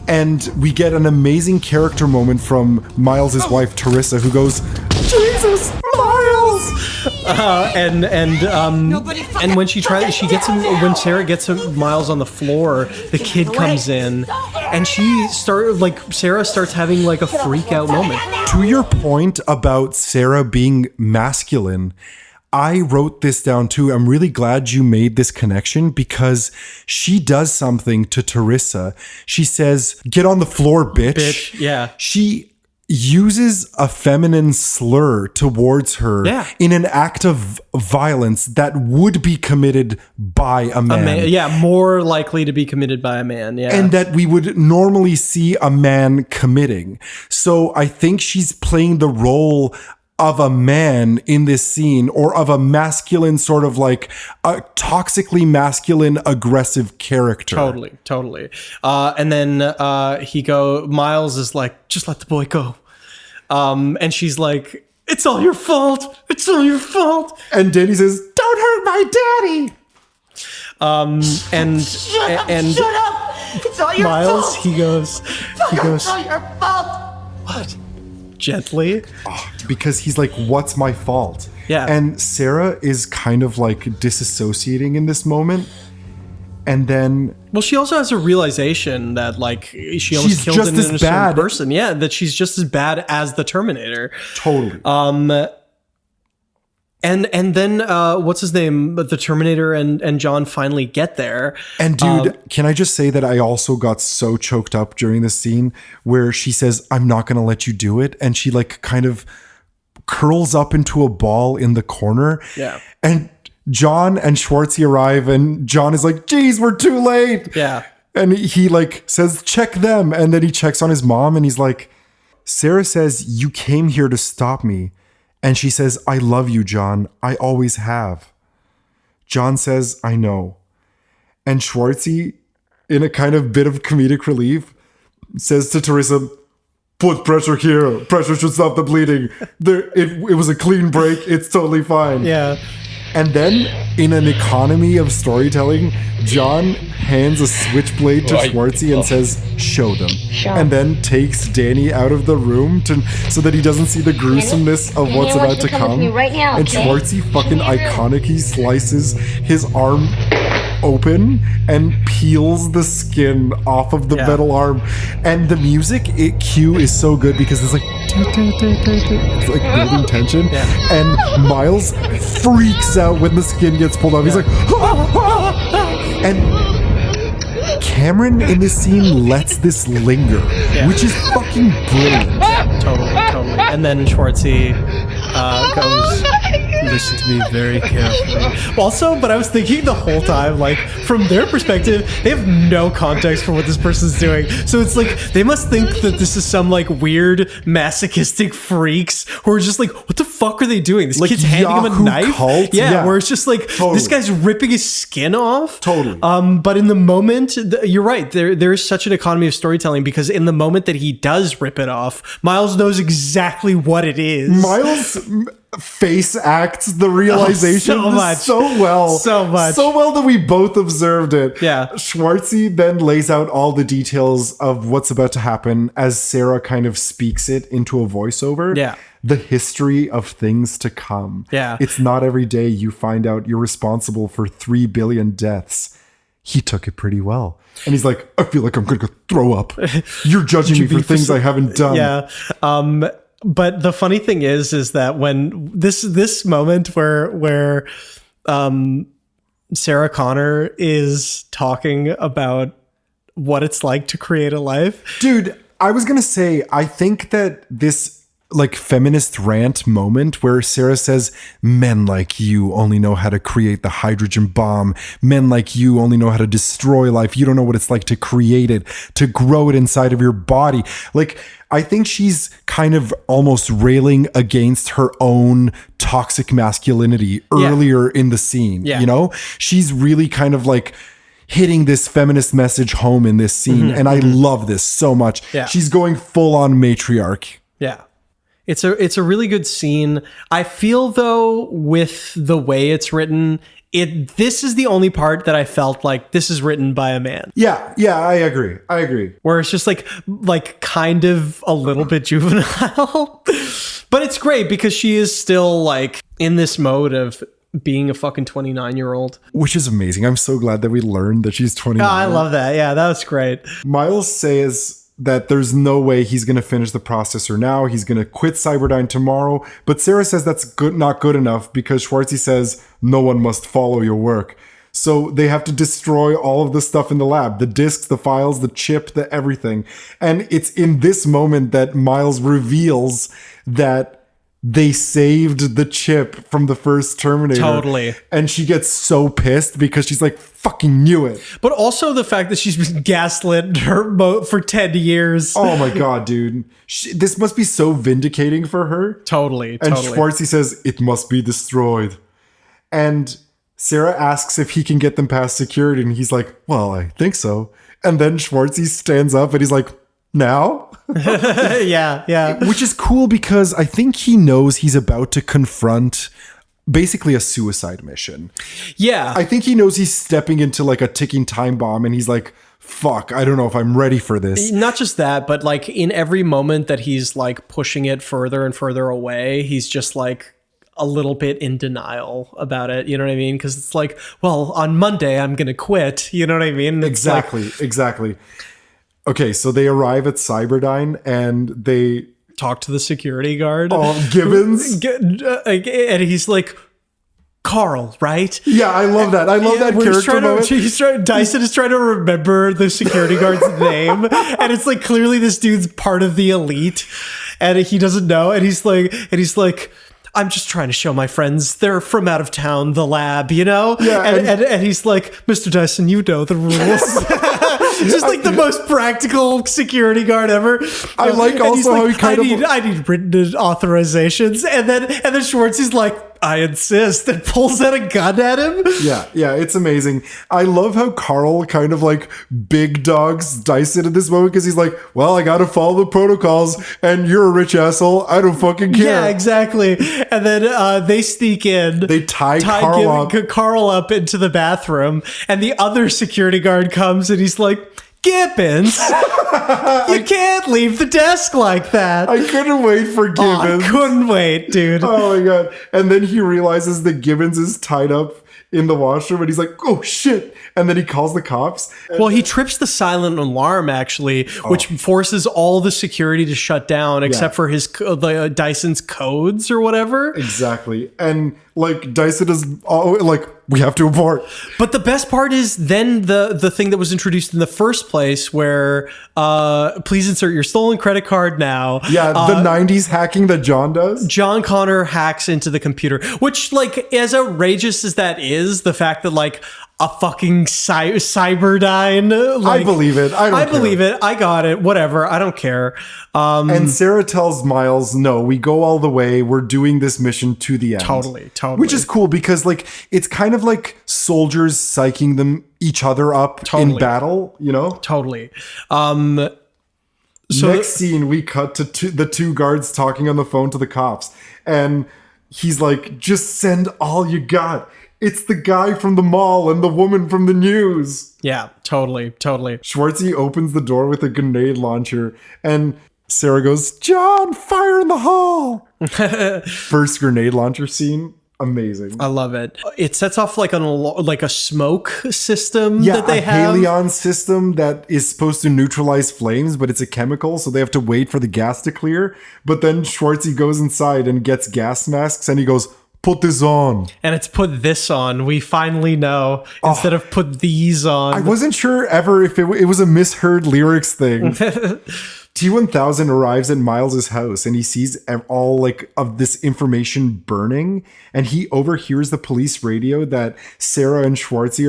And we get an amazing character moment from Miles' wife, Teresa, who goes, Jesus, Miles! And when she gets him, when Sarah gets him, Miles on the floor, the kid comes in, and Sarah starts having like a freak out moment. To your point about Sarah being masculine, I wrote this down too. I'm really glad you made this connection because she does something to Teresa. She says, get on the floor, bitch. Yeah. She uses a feminine slur towards her in an act of violence that would be committed by a man. More likely to be committed by a man. Yeah. And that we would normally see a man committing. So I think she's playing the role of a man in this scene, or of a masculine sort of like a toxically masculine aggressive character. Totally. And then Miles is like, just let the boy go. And she's like, it's all your fault. And Danny says, don't hurt my daddy. And Shut up. It's all your Miles, fault. he goes, It's all your fault. what? Gently. Because he's like, what's my fault? Yeah. And Sarah is kind of like disassociating in this moment. And then... Well, she also has a realization that like she almost she's killed just an as innocent bad. person. Yeah, that she's just as bad as the Terminator. Totally. And then what's his name? The Terminator and John finally get there. And dude, can I just say that I also got so choked up during this scene where she says, I'm not going to let you do it. And she like kind of curls up into a ball in the corner. Yeah. And John and Schwartzy arrive and John is like, geez, we're too late. Yeah. And he like says, check them. And then he checks on his mom and he's like, Sarah says, you came here to stop me. And she says, I love you, John. I always have. John says, I know. And Schwartzy, in a kind of bit of comedic relief, says to Teresa, put pressure here. Pressure should stop the bleeding. It was a clean break. It's totally fine. Yeah. And then, in an economy of storytelling, John hands a switchblade to Schwartzy and says, show them. And then takes Danny out of the room so that he doesn't see the gruesomeness of what's about to come. And Schwartzy, fucking iconic, he slices his arm open and peels the skin off of the metal arm. And the music cue is so good because it's like, it's like building tension. Yeah. And Miles freaks out when the skin gets pulled off. He's like, ah, ah, ah. And Cameron in this scene lets this linger, which is fucking brilliant. Totally. And then Schwartzy goes Listen to me very carefully. Also, but I was thinking the whole time, like, from their perspective, they have no context for what this person's doing. So it's like, they must think that this is some, like, weird masochistic freaks who are just like, what the fuck are they doing? This Like kid's handing him a Yahoo knife? cult? Yeah, Yeah. where it's just like, Totally. this guy's ripping his skin off. Totally. But in the moment, you're right, there is such an economy of storytelling, because in the moment that he does rip it off, Miles knows exactly what it is. Miles face acts the realization so much. so well. So much. So well that we both observed it. Yeah. Schwartzy then lays out all the details of what's about to happen as Sarah kind of speaks it into a voiceover. Yeah. The history of things to come. Yeah. It's not every day you find out you're responsible for 3 billion deaths. He took it pretty well. And he's like, I feel like I'm going to throw up. You're judging me for things I haven't done. Yeah. But the funny thing is that when this moment where Sarah Connor is talking about what it's like to create a life. Dude, I was going to say, I think that this like feminist rant moment where Sarah says, men like you only know how to create the hydrogen bomb. Men like you only know how to destroy life. You don't know what it's like to create it, to grow it inside of your body. Like, I think she's kind of almost railing against her own toxic masculinity earlier in the scene. Yeah. You know, she's really kind of like hitting this feminist message home in this scene. And I love this so much. Yeah. She's going full on matriarch. Yeah. It's a really good scene. I feel though, with the way it's written, this is the only part that I felt like this is written by a man. Yeah, I agree. Where it's just like kind of a little bit juvenile. But it's great because she is still like in this mode of being a fucking 29-year-old. Which is amazing. I'm so glad that we learned that she's 29. Oh, I love that. Yeah, that was great. Miles says that there's no way he's going to finish the processor now. He's going to quit Cyberdyne tomorrow. But Sarah says that's not good enough because Schwartzy says no one must follow your work. So they have to destroy all of the stuff in the lab, the disks, the files, the chip, the everything. And it's in this moment that Miles reveals that they saved the chip from the first Terminator. Totally. And she gets so pissed because she's like, fucking knew it. But also the fact that she's been gaslit for 10 years. Oh my God, dude. This must be so vindicating for her. Totally. And Schwartzy says, it must be destroyed. And Sarah asks if he can get them past security. And he's like, well, I think so. And then Schwartzy stands up and he's like, now? Yeah. Which is cool because I think he knows he's about to confront basically a suicide mission. Yeah. I think he knows he's stepping into like a ticking time bomb and he's like, fuck, I don't know if I'm ready for this. Not just that, but like in every moment that he's like pushing it further and further away, he's just like a little bit in denial about it. You know what I mean? Because it's like, well, on Monday, I'm going to quit. You know what I mean? It's Exactly. Okay, so they arrive at Cyberdyne and they talk to the security guard. Oh, Gibbons? And he's like, Carl, right? Yeah, I love that. I love that character moment. Dyson is trying to remember the security guard's name. And it's like, clearly this dude's part of the elite. And he doesn't know. And he's like, I'm just trying to show my friends they're from out of town, the lab, you know? Yeah, and he's like, Mr. Dyson, you know the rules. Just like the most practical security guard ever. I like also how he kind of... I need written authorizations. And then Schwartzy's like, I insist, and pulls out a gun at him. Yeah, it's amazing. I love how Carl kind of like big dogs Dyson in this moment because he's like, well, I gotta follow the protocols and you're a rich asshole. I don't fucking care. Yeah, exactly. And then they sneak in. They tie Carl up into the bathroom, and the other security guard comes and he's like, Gibbons, you can't leave the desk like that. I couldn't wait for Gibbons. I couldn't wait, dude. Oh my God. And then he realizes that Gibbons is tied up in the washroom and he's like, oh shit. And then he calls the cops. Well, he trips the silent alarm, actually, which forces all the security to shut down except for his Dyson's codes or whatever. Exactly. And like Dyson is like, we have to abort. But the best part is then the thing that was introduced in the first place where please insert your stolen credit card now. Yeah, the 90s hacking that John does. John Connor hacks into the computer, which, like, as outrageous as that is, the fact that, like, a fucking Cyberdyne. Like, I believe it. I believe it. I got it. Whatever. I don't care. And Sarah tells Miles, no, we go all the way. We're doing this mission to the end. Totally. Which is cool because, like, it's kind of like soldiers psyching each other up in battle, you know? Totally. So next scene, we cut to the two guards talking on the phone to the cops. And he's like, just send all you got. It's the guy from the mall and the woman from the news. Yeah, totally. Schwartzy opens the door with a grenade launcher and Sarah goes, John, fire in the hall. First grenade launcher scene. Amazing. I love it. It sets off like a smoke system that they a have. Halion system that is supposed to neutralize flames, but it's a chemical, so they have to wait for the gas to clear. But then Schwartzy goes inside and gets gas masks and he goes, put this on. And it's put this on. We finally know instead of put these on. I wasn't sure ever if it was a misheard lyrics thing. T-1000 arrives at Miles's house and he sees all like of this information burning, and he overhears the police radio that Sarah and Schwartzy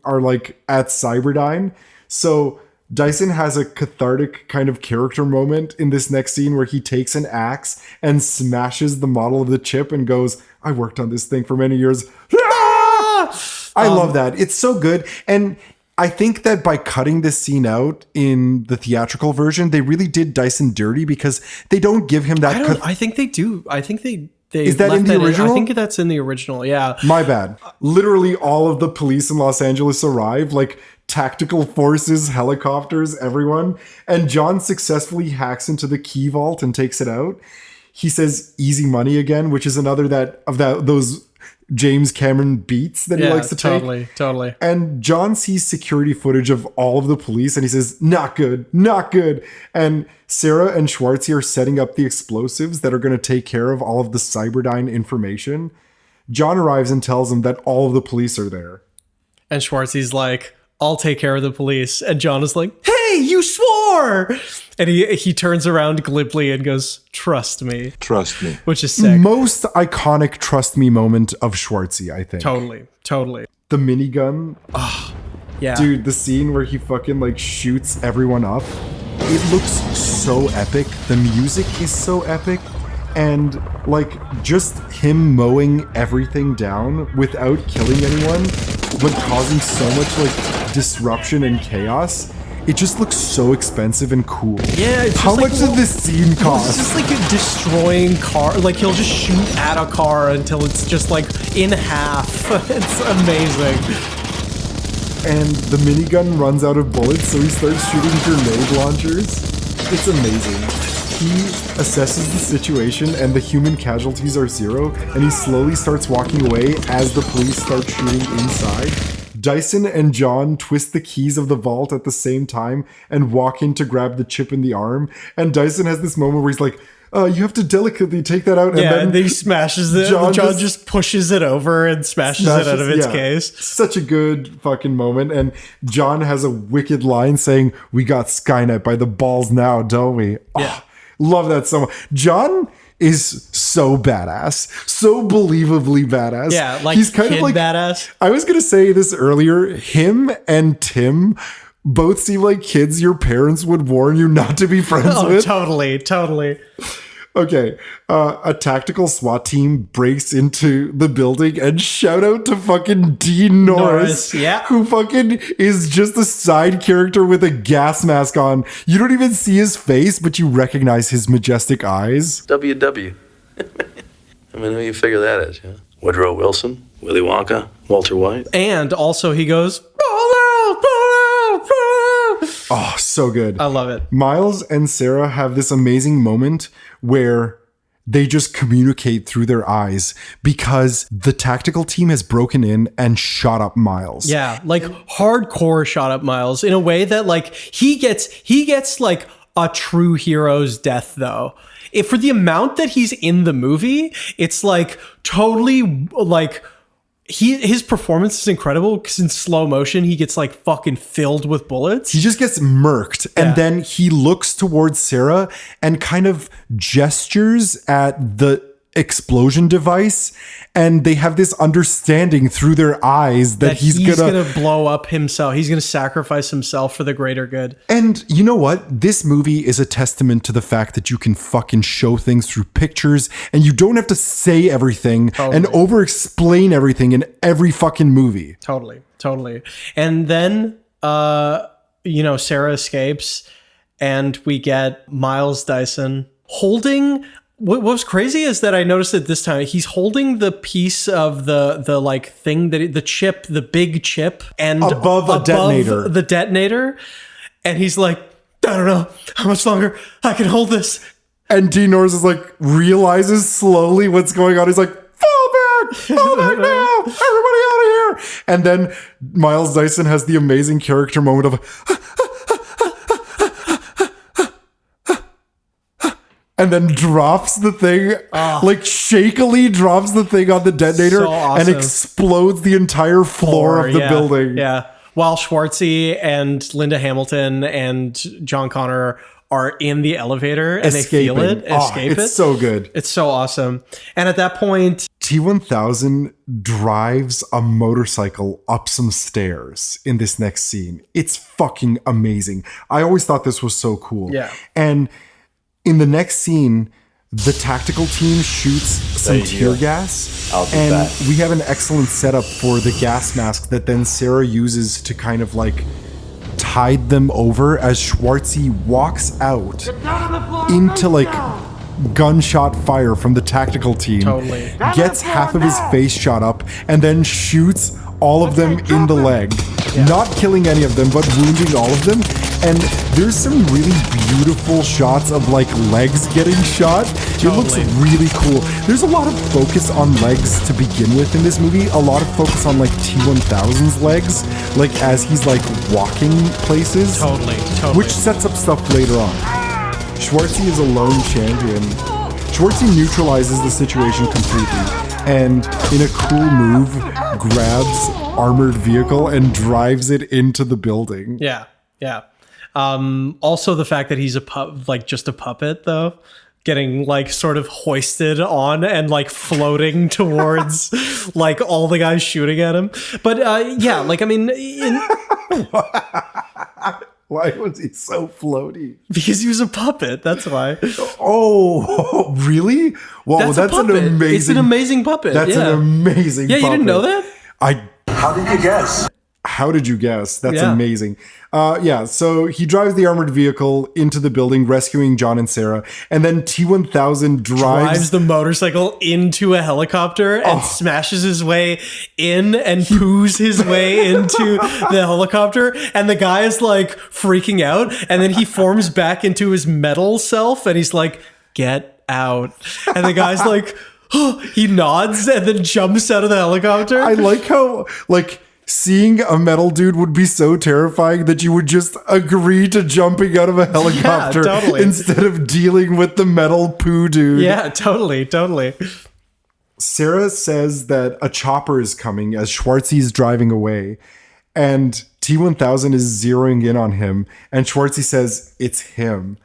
are like at Cyberdyne. So Dyson has a cathartic kind of character moment in this next scene where he takes an axe and smashes the model of the chip and goes, I worked on this thing for many years. I love that. It's so good. And I think that by cutting this scene out in the theatrical version, they really did Dyson dirty because they don't give him that. I think they do. I think they is that in the original? I think that's in the original. Yeah. My bad. Literally all of the police in Los Angeles arrive, like tactical forces, helicopters, everyone. And John successfully hacks into the key vault and takes it out. He says easy money again, which is another those James Cameron beats that he likes to take. Totally. And John sees security footage of all of the police and he says, not good. And Sarah and Schwartzy are setting up the explosives that are going to take care of all of the Cyberdyne information. John arrives and tells him that all of the police are there. And Schwartzy's like, I'll take care of the police. And John is like, hey, you swore. And he turns around glibly and goes, trust me. Trust me. Which is sick. Most iconic trust me moment of Schwartzy, I think. Totally. The minigun. Oh, yeah. Dude, the scene where he fucking like shoots everyone up. It looks so epic. The music is so epic. And like just him mowing everything down without killing anyone, but causing so much like disruption and chaos. It just looks so expensive and cool. Yeah. It's How much did this scene cost? It's just like a destroying car. Like he'll just shoot at a car until it's just like in half. It's amazing. And the minigun runs out of bullets, so he starts shooting grenade launchers. It's amazing. He assesses the situation and the human casualties are 0, and he slowly starts walking away as the police start shooting inside. Dyson and John twist the keys of the vault at the same time and walk in to grab the chip in the arm. And Dyson has this moment where he's like, you have to delicately take that out. And then he smashes it. John just pushes it over and smashes it out of its case. Such a good fucking moment. And John has a wicked line saying, we got Skynet by the balls now, don't we? Yeah. Oh, love that so much. John is so badass, so believably badass. Yeah, like he's kind of like badass. I was gonna say this earlier. Him and Tim both seem like kids your parents would warn you not to be friends with. Totally. Okay, a tactical SWAT team breaks into the building, and shout out to fucking Dean Norris, who fucking is just a side character with a gas mask on. You don't even see his face, but you recognize his majestic eyes. WW. I mean, who you figure that is, yeah? Woodrow Wilson, Willy Wonka, Walter White. And also he goes, oh, so good. I love it. Miles and Sarah have this amazing moment where they just communicate through their eyes because the tactical team has broken in and shot up Miles. Yeah, like hardcore shot up Miles in a way that like he gets like a true hero's death though. If for the amount that he's in the movie, it's like totally like his performance is incredible because in slow motion he gets like fucking filled with bullets. He just gets murked, and then he looks towards Sarah and kind of gestures at the explosion device, and they have this understanding through their eyes that he's gonna blow up himself. He's gonna sacrifice himself for the greater good. And you know what? This movie is a testament to the fact that you can fucking show things through pictures, and you don't have to say everything and over explain everything in every fucking movie. Totally. And then Sarah escapes, and we get Miles Dyson holding. What was crazy is that I noticed that this time he's holding the piece of the like thing that the chip, the big chip, and above the detonator, and he's like, I don't know how much longer I can hold this. And Dean Norris is like realizes slowly what's going on. He's like, fall back now, everybody out of here. And then Miles Dyson has the amazing character moment of. And then drops the thing, like shakily drops the thing on the detonator and explodes the entire floor of the building. Yeah. While Schwartzy and Linda Hamilton and John Connor are in the elevator and they feel it, escape it. It's so good. It's so awesome. And at that point, T-1000 drives a motorcycle up some stairs in this next scene. It's fucking amazing. I always thought this was so cool. Yeah. And in the next scene, the tactical team shoots some tear gas, and we have an excellent setup for the gas mask that then Sarah uses to kind of like tide them over as Schwartzy walks out into like gunshot fire from the tactical team, gets half of his face shot up, and then shoots all of them in the leg, not killing any of them, but wounding all of them. And there's some really beautiful shots of like legs getting shot. It looks really cool. There's a lot of focus on legs to begin with in this movie. A lot of focus on like T-1000's legs, like as he's like walking places. Totally. Which sets up stuff later on. Schwartzy is a lone champion. Schwartzy neutralizes the situation completely, and in a cool move, grabs armored vehicle and drives it into the building. Yeah. Also the fact that he's just a puppet though, getting like sort of hoisted on and like floating towards like all the guys shooting at him. But like I mean, why was he so floaty? Because he was a puppet. That's why. Oh, really? Well, that's an amazing. It's an amazing puppet. That's an amazing. Yeah, puppet. you didn't know that? How did you guess? How did you guess? That's amazing. So he drives the armored vehicle into the building, rescuing John and Sarah, and then T-1000 drives the motorcycle into a helicopter and smashes his way in and poos his way into the helicopter, and the guy is like freaking out, and then he forms back into his metal self, and he's like, "Get out!" And the guy's like, he nods and then jumps out of the helicopter. I like how like. Seeing a metal dude would be so terrifying that you would just agree to jumping out of a helicopter instead of dealing with the metal poo dude. Yeah, totally. Sarah says that a chopper is coming as Schwartzy is driving away, and T-1000 is zeroing in on him, and Schwartzy says it's him.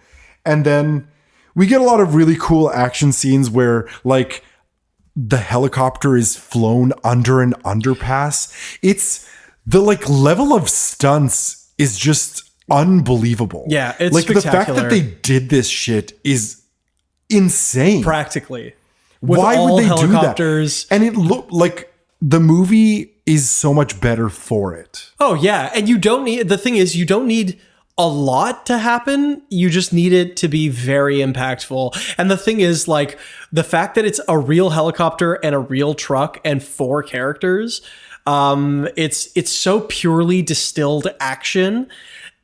And then we get a lot of really cool action scenes where like the helicopter is flown under an underpass. It's the like level of stunts is just unbelievable. Yeah, it's like spectacular. The fact that they did this shit is insane. Practically. With why all would they helicopters. do that? And it looked like the movie is so much better for it. Oh yeah, and you don't need a lot to happen. You just need it to be very impactful. And the thing is, like, the fact that it's a real helicopter and a real truck and 4 characters, it's so purely distilled action.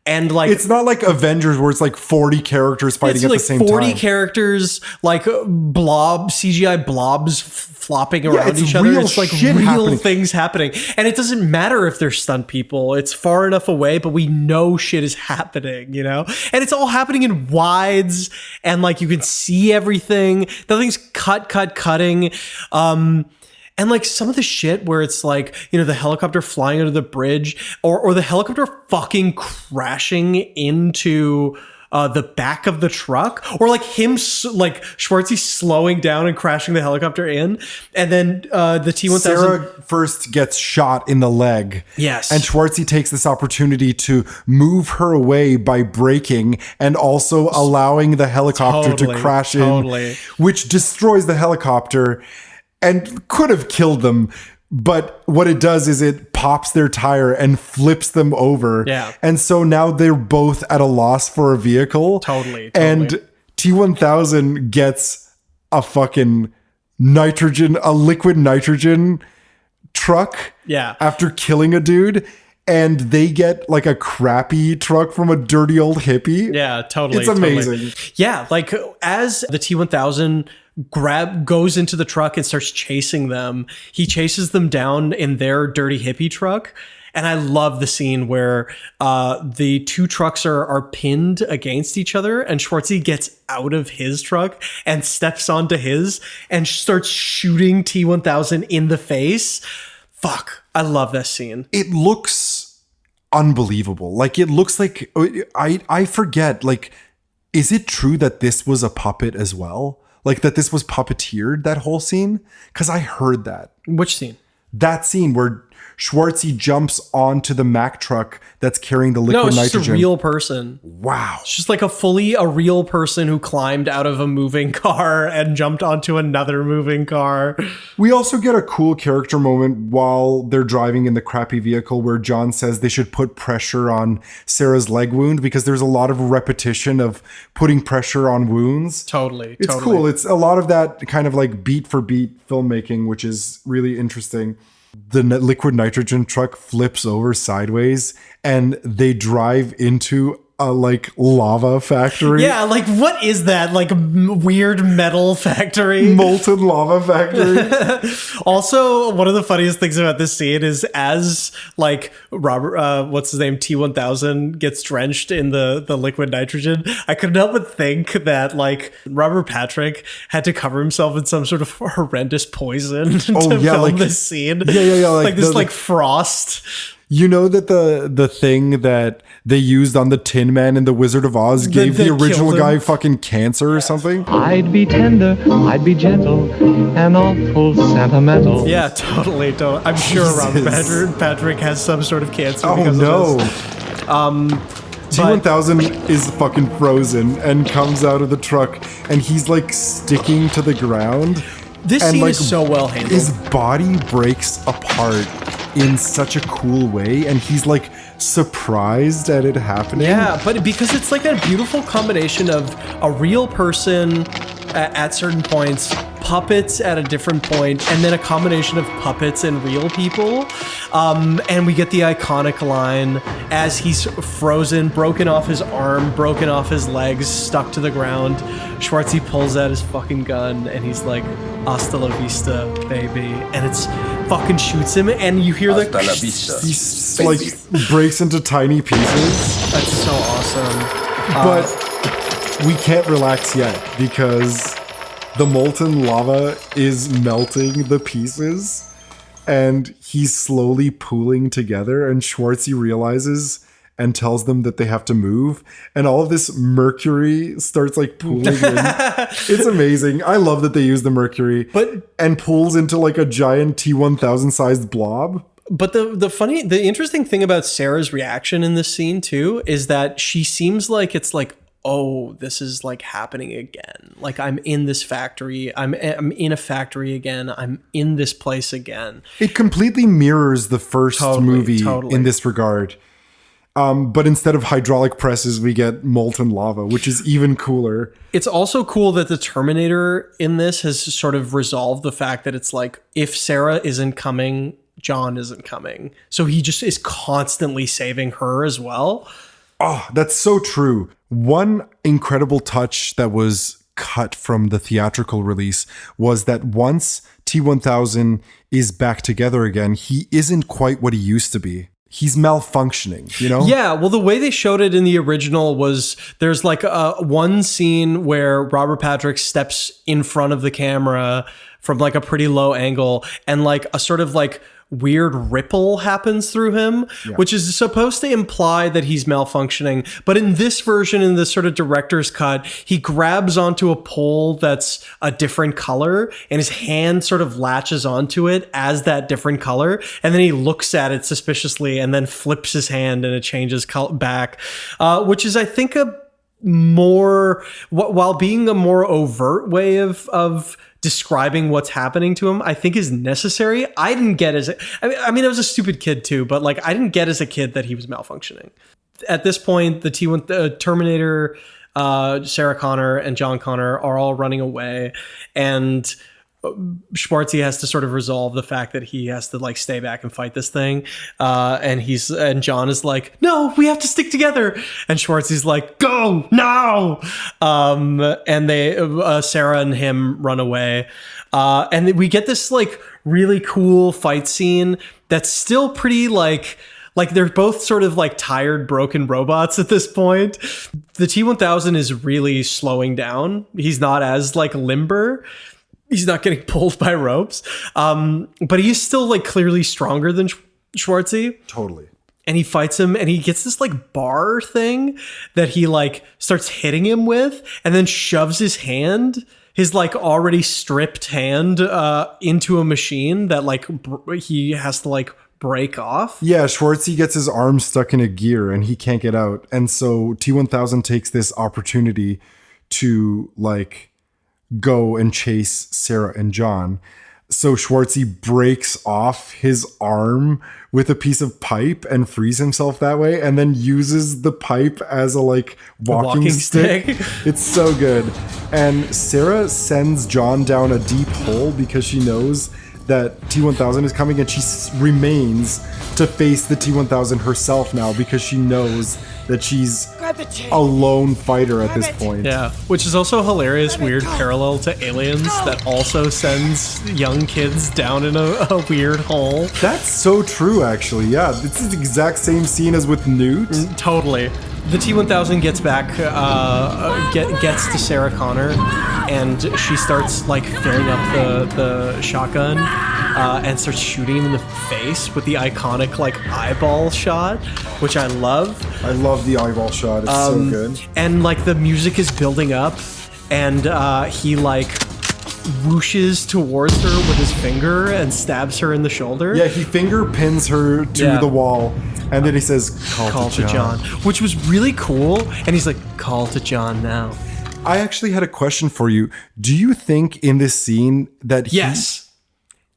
And like, it's not like Avengers where it's like 40 characters fighting at like the same 40 time. characters, like CGI blobs flopping around it's each other. real It's like shit real happening. things happening. And it doesn't matter if they're stunt people. It's far enough away, but we know shit is happening, you know? And it's all happening in wides, and like you can see everything. Nothing's cutting. And like some of the shit where it's like, you know, the helicopter flying under the bridge, or the helicopter fucking crashing into the back of the truck, or like him, like Schwartzy slowing down and crashing the helicopter in. And then the T-1000. Sarah first gets shot in the leg. Yes. And Schwartzy takes this opportunity to move her away by braking and also allowing the helicopter to crash in, which destroys the helicopter and could have killed them. But what it does is it pops their tire and flips them over. Yeah. And so now they're both at a loss for a vehicle. Totally. And T-1000 gets a fucking a liquid nitrogen truck. Yeah. After killing a dude. And they get like a crappy truck from a dirty old hippie. Yeah, totally. It's amazing. Totally. Yeah, like as the T-1000 goes into the truck and starts chasing them, he chases them down in their dirty hippie truck. And I love the scene where the two trucks are pinned against each other, and Schwartzy gets out of his truck and steps onto his and starts shooting T-1000 in the face. Fuck, I love that scene. It looks unbelievable. Like, it looks like, I forget, like, is it true that this was a puppet as well? Like, that this was puppeteered, that whole scene? Because I heard that. Which scene? That scene where Schwartzy jumps onto the Mack truck that's carrying the liquid nitrogen. No, it's just a real person. Wow. It's just like a real person who climbed out of a moving car and jumped onto another moving car. We also get a cool character moment while they're driving in the crappy vehicle where John says they should put pressure on Sarah's leg wound because there's a lot of repetition of putting pressure on wounds. Totally. It's cool. It's a lot of that kind of like beat for beat filmmaking, which is really interesting. The liquid nitrogen truck flips over sideways and they drive into a like lava factory. Yeah, like what is that? Like weird metal factory? Molten lava factory. Also, one of the funniest things about this scene is as like Robert, what's his name? T-1000 gets drenched in the liquid nitrogen. I couldn't help but think that like Robert Patrick had to cover himself in some sort of horrendous poison to film this scene. Yeah. Like this like frost. You know that the thing that they used on the Tin Man in The Wizard of Oz gave the original guy fucking cancer or something? I'd be tender, I'd be gentle, and awful sentimental. Yeah, totally. I'm sure Robert Patrick has some sort of cancer. Oh because no. Of this. T-1000 is fucking frozen and comes out of the truck and he's like sticking to the ground. This scene is so well handled. His body breaks apart in such a cool way and he's like surprised at it happening. Yeah, but because it's like a beautiful combination of a real person at certain points, puppets at a different point, and then a combination of puppets and real people. And we get the iconic line as he's frozen, broken off his arm, broken off his legs, stuck to the ground. Schwartzy pulls out his fucking gun and he's like, "Hasta la vista, baby," and it's fucking shoots him, and you hear the he like breaks into tiny pieces. That's so awesome. But we can't relax yet because the molten lava is melting the pieces and he's slowly pooling together, and Schwartzy realizes and tells them that they have to move, and all of this mercury starts like pooling in. It's amazing. I love that they use the mercury and pools into like a giant T-1000 sized blob. But the interesting thing about Sarah's reaction in this scene too is that she seems like it's like, oh, this is like happening again. Like I'm in this factory. I'm in a factory again. I'm in this place again. It completely mirrors the first movie in this regard. But instead of hydraulic presses, we get molten lava, which is even cooler. It's also cool that the Terminator in this has sort of resolved the fact that it's like, if Sarah isn't coming, John isn't coming. So he just is constantly saving her as well. Oh, that's so true. One incredible touch that was cut from the theatrical release was that once T-1000 is back together again, he isn't quite what he used to be. He's malfunctioning, you know? Yeah, well, the way they showed it in the original was there's like one scene where Robert Patrick steps in front of the camera from like a pretty low angle, and like a sort of like weird ripple happens through him, which is supposed to imply that he's malfunctioning. But in this version, in this sort of director's cut, he grabs onto a pole that's a different color, and his hand sort of latches onto it as that different color. And then he looks at it suspiciously and then flips his hand and it changes back, which is, I think, a more, while being a more overt way of describing what's happening to him, I think is necessary. I didn't get I mean, I was a stupid kid too, but like I didn't get as a kid that he was malfunctioning. At this point, the Terminator, Sarah Connor and John Connor are all running away, and Schwartzy has to sort of resolve the fact that he has to like stay back and fight this thing. And John is like, no, we have to stick together. And Schwartzy's like, go now. And they, Sarah and him run away. And we get this like really cool fight scene that's still pretty like they're both sort of like tired, broken robots at this point. The T-1000 is really slowing down. He's not as like limber. He's not getting pulled by ropes. But he's still like clearly stronger than Schwartzy. Totally. And he fights him, and he gets this like bar thing that he like starts hitting him with, and then shoves his hand, his like already stripped hand, into a machine that like he has to like break off. Yeah, Schwartzy gets his arm stuck in a gear and he can't get out. And so T-1000 takes this opportunity to like go and chase Sarah and John. So Schwartzy breaks off his arm with a piece of pipe and frees himself that way, and then uses the pipe as a like walking stick. It's so good. And Sarah sends John down a deep hole because she knows that T-1000 is coming, and she remains to face the T-1000 herself now because she knows that she's a lone fighter at this point. Yeah, which is also a hilarious, weird parallel to Aliens that also sends young kids down in a weird hole. That's so true, actually. Yeah, this is the exact same scene as with Newt. Totally. The T-1000 gets back, gets to Sarah Connor, and she starts like filling up the shotgun and starts shooting him in the face with the iconic like eyeball shot, which I love. I love the eyeball shot. It's so good. And like the music is building up, and he like whooshes towards her with his finger and stabs her in the shoulder. Yeah, he finger pins her to the wall, and then he says, call to John. Which was really cool. And he's like, call to John now. I actually had a question for you. Do you think in this scene that Yes.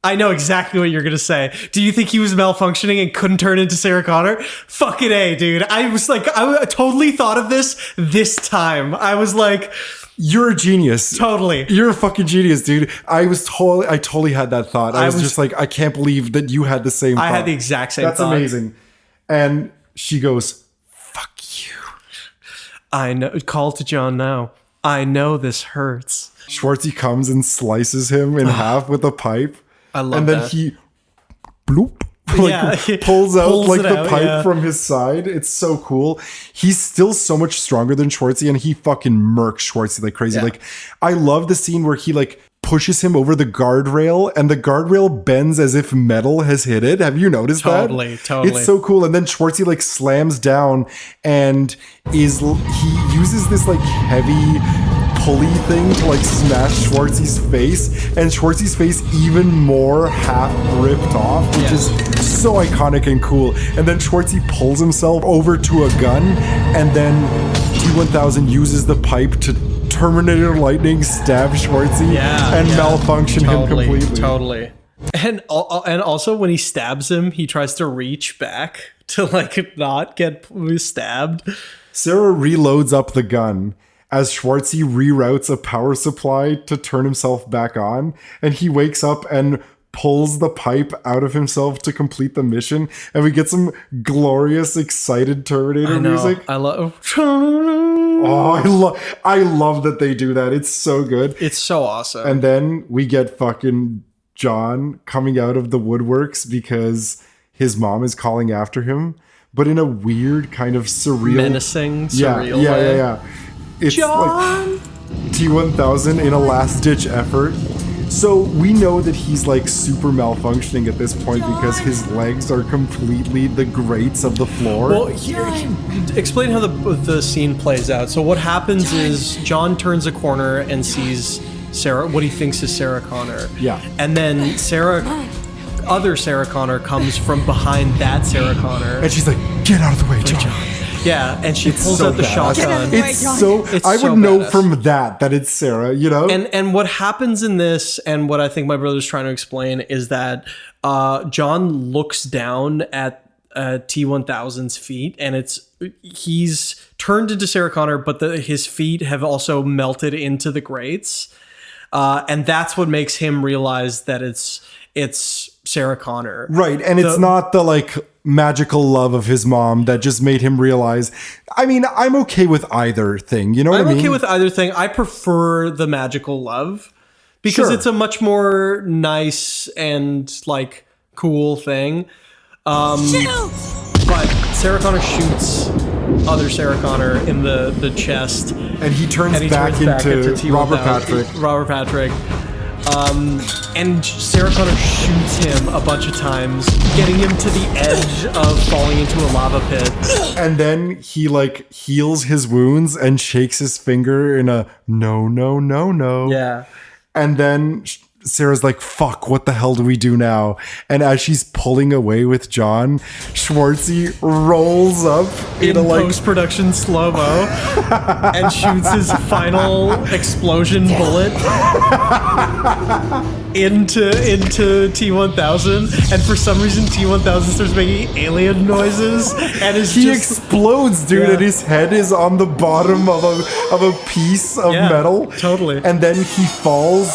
I know exactly what you're going to say. Do you think he was malfunctioning and couldn't turn into Sarah Connor? Fucking A, dude. I was like, I totally thought of this time. I was like, you're a genius. Totally. You're a fucking genius, dude. I totally had that thought. I was just like, I can't believe that you had the same thought. I had the exact same thought. That's amazing. And she goes, fuck you. I know. Call to John now. I know this hurts. Schwartzy comes and slices him in half with a pipe. I love and then that. he bloop, pulls out the pipe from his side. It's so cool. He's still so much stronger than Schwartzy, and he fucking murks Schwartzy like crazy. Yeah. Like, I love the scene where he like pushes him over the guardrail, and the guardrail bends as if metal has hit it. Have you noticed that? Totally. It's so cool. And then Schwartzy like slams down, and he uses this like heavy pulley thing to like smash Schwartzy's face, and Schwartzy's face even more half ripped off, which is so iconic and cool. And then Schwartzy pulls himself over to a gun, and then T-1000 uses the pipe to Terminator lightning stab Schwartzy and malfunction him completely. Totally. And also when he stabs him, he tries to reach back to like not get stabbed. Sarah reloads up the gun as Schwartzy reroutes a power supply to turn himself back on, and he wakes up and pulls the pipe out of himself to complete the mission, and we get some glorious, excited Terminator music. I love. Oh, I love that they do that. It's so good. It's so awesome. And then we get fucking John coming out of the woodworks because his mom is calling after him, but in a weird kind of surreal, menacing, surreal way. Yeah. It's John! like T-1000 in a last-ditch effort. So we know that he's like super malfunctioning at this point because his legs are completely the grates of the floor. Well, explain how the scene plays out. So what happens is John turns a corner and sees Sarah, what he thinks is Sarah Connor. Yeah. And then other Sarah Connor comes from behind that Sarah Connor. And she's like, get out of the way, John. Yeah, and she pulls out the shotgun. I would know from that it's Sarah, you know? And what happens in this, and what I think my brother's trying to explain, is that John looks down at T-1000's feet, and he's turned into Sarah Connor, but his feet have also melted into the grates. And that's what makes him realize that it's Sarah Connor. Right, and it's not the like magical love of his mom that just made him realize. I mean, I'm okay with either thing, you know what I mean? I'm okay with either thing. I prefer the magical love because it's a much more nice and like cool thing. But Sarah Connor shoots other Sarah Connor in the chest, and he turns back into Robert Patrick. And Sarah Connor shoots him a bunch of times, getting him to the edge of falling into a lava pit. And then he like heals his wounds and shakes his finger in a no. Yeah. And then Sarah's like, fuck, what the hell do we do now? And as she's pulling away with John, Schwartzy rolls up in post-production slow-mo and shoots his final explosion bullet into T-1000. And for some reason, T-1000 starts making alien noises and he explodes, dude, and his head is on the bottom of a piece of metal. Totally. And then he falls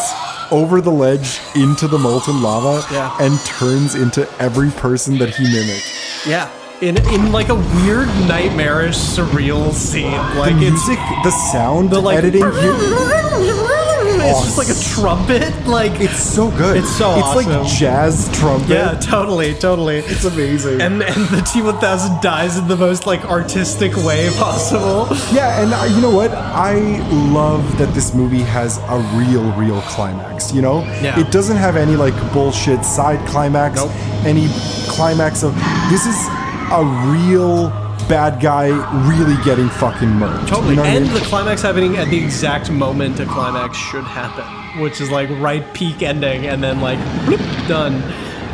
over the ledge into the molten lava and turns into every person that he mimicked. Yeah. In like a weird, nightmarish, surreal scene. Like the music, the sound, the editing. It's just like a trumpet. Like it's so good. It's so awesome. It's like jazz trumpet. Yeah, totally. It's amazing. And the T-1000 dies in the most like artistic way possible. Yeah, and you know what? I love that this movie has a real climax. You know, it doesn't have any like bullshit side climax. Any climax of this is a real bad guy really getting fucking murdered. Totally. You know and I mean? The climax happening at the exact moment a climax should happen, which is like right peak ending and then like bloop, done.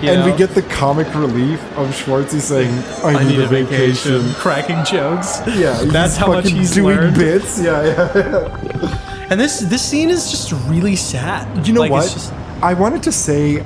We get the comic relief of Schwartzy saying, I need a vacation. Cracking jokes. Yeah. That's how much he's doing learned. Bits. Yeah. And this scene is just really sad. You know what? I wanted to say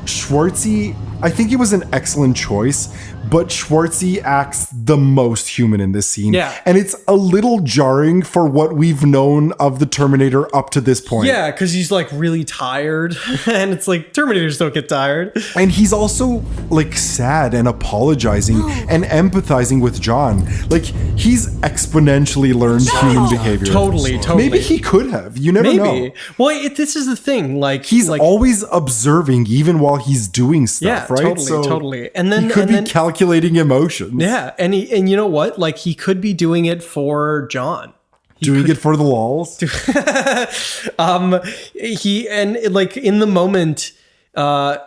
Schwartzy, I think it was an excellent choice, but Schwartzy acts the most human in this scene. Yeah. And it's a little jarring for what we've known of the Terminator up to this point. Yeah, because he's like really tired. And it's like Terminators don't get tired. And he's also like sad and apologizing and empathizing with John. Like he's exponentially learned human behavior. Totally. Maybe he could have. You never know. Well, this is the thing. Like he's always observing even while he's doing stuff, right? Totally. And then he could be calculating emotions. Yeah, and you know what? Like he could be doing it for John. Doing it for the lols. Like in the moment,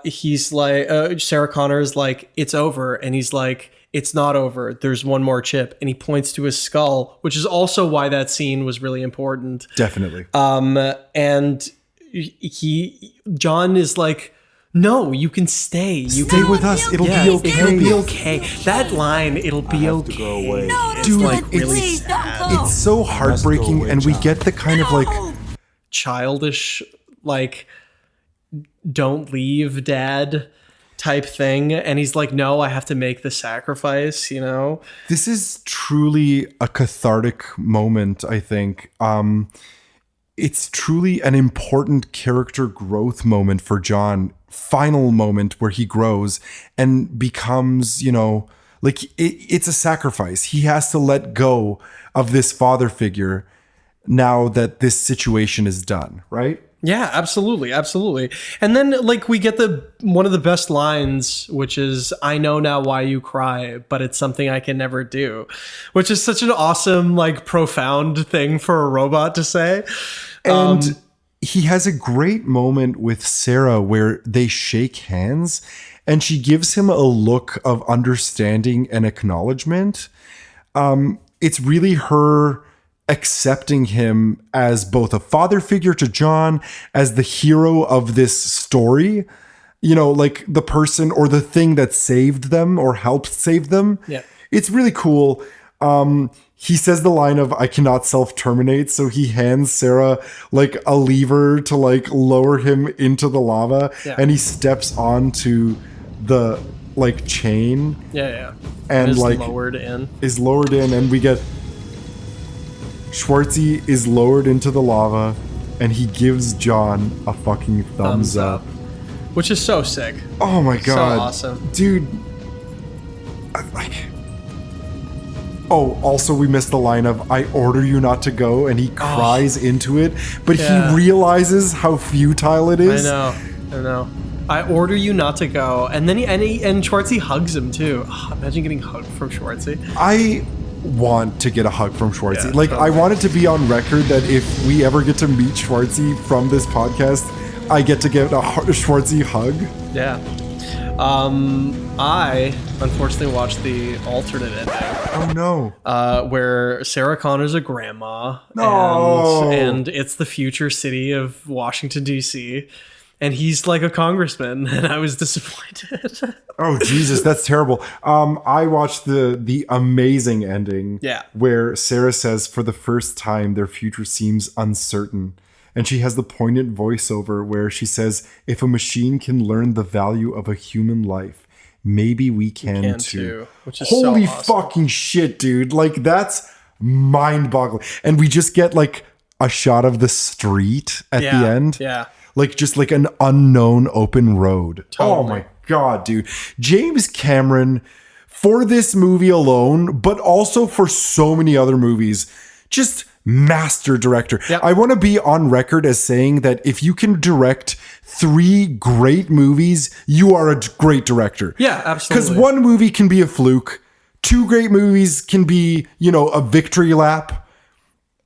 he's like Sarah Connor's like it's over, and he's like it's not over. There's one more chip, and he points to his skull, which is also why that scene was really important. Definitely. And John is like, no, you can stay. You stay with us. It'll be okay. It'll be okay. That line, it'll be okay. To go away. Dude, like really sad. It's so heartbreaking, away, and we get the kind of like childish, like don't leave, Dad type thing. And he's like, no, I have to make the sacrifice, you know? This is truly a cathartic moment, I think. it's truly an important character growth moment for John. Final moment where he grows and becomes, like it's a sacrifice. He has to let go of this father figure now that this situation is done, right? Yeah, absolutely. Absolutely. And then like we get one of the best lines, which is, "I know now why you cry, but it's something I can never do," which is such an awesome, like profound thing for a robot to say. And he has a great moment with Sarah where they shake hands and she gives him a look of understanding and acknowledgement. It's really her accepting him as both a father figure to John, as the hero of this story, like the person or the thing that saved them or helped save them. Yeah. It's really cool. He says the line of, "I cannot self-terminate." So he hands Sarah like a lever to like lower him into the lava. Yeah. And he steps onto the like chain. Yeah. And is like lowered in. Is lowered in, and we get Schwartzy is lowered into the lava, and he gives John a fucking thumbs up. Which is so sick. Oh my god. So awesome. Dude. Also we missed the line of, "I order you not to go," and he cries into it, but he realizes how futile it is. I know. "I order you not to go," and then and Schwartzy hugs him too. Oh, imagine getting hugged from Schwartzy. I want to get a hug from Schwartzy. Yeah, like, totally. I want it to be on record that if we ever get to meet Schwartzy from this podcast, I get to get a Schwartzy hug. Yeah. I unfortunately watched the alternate ending. Oh no. Where Sarah Connor's a grandma. No. And it's the future city of Washington, D.C., and he's like a congressman, and I was disappointed. Oh Jesus, that's terrible. I watched the amazing ending. Yeah. Where Sarah says for the first time their future seems uncertain. And she has the poignant voiceover where she says, "If a machine can learn the value of a human life, maybe we can too." Which is Holy so awesome. fucking shit, dude. Like, that's mind-boggling. And we just get like a shot of the street at the end. Yeah. Like just like an unknown open road. Totally. Oh my god, dude. James Cameron, for this movie alone, but also for so many other movies, just master director. Yep. I want to be on record as saying that if you can direct 3 great movies, you are a great director. Yeah, absolutely. Because one movie can be a fluke, 2 great movies can be, a victory lap,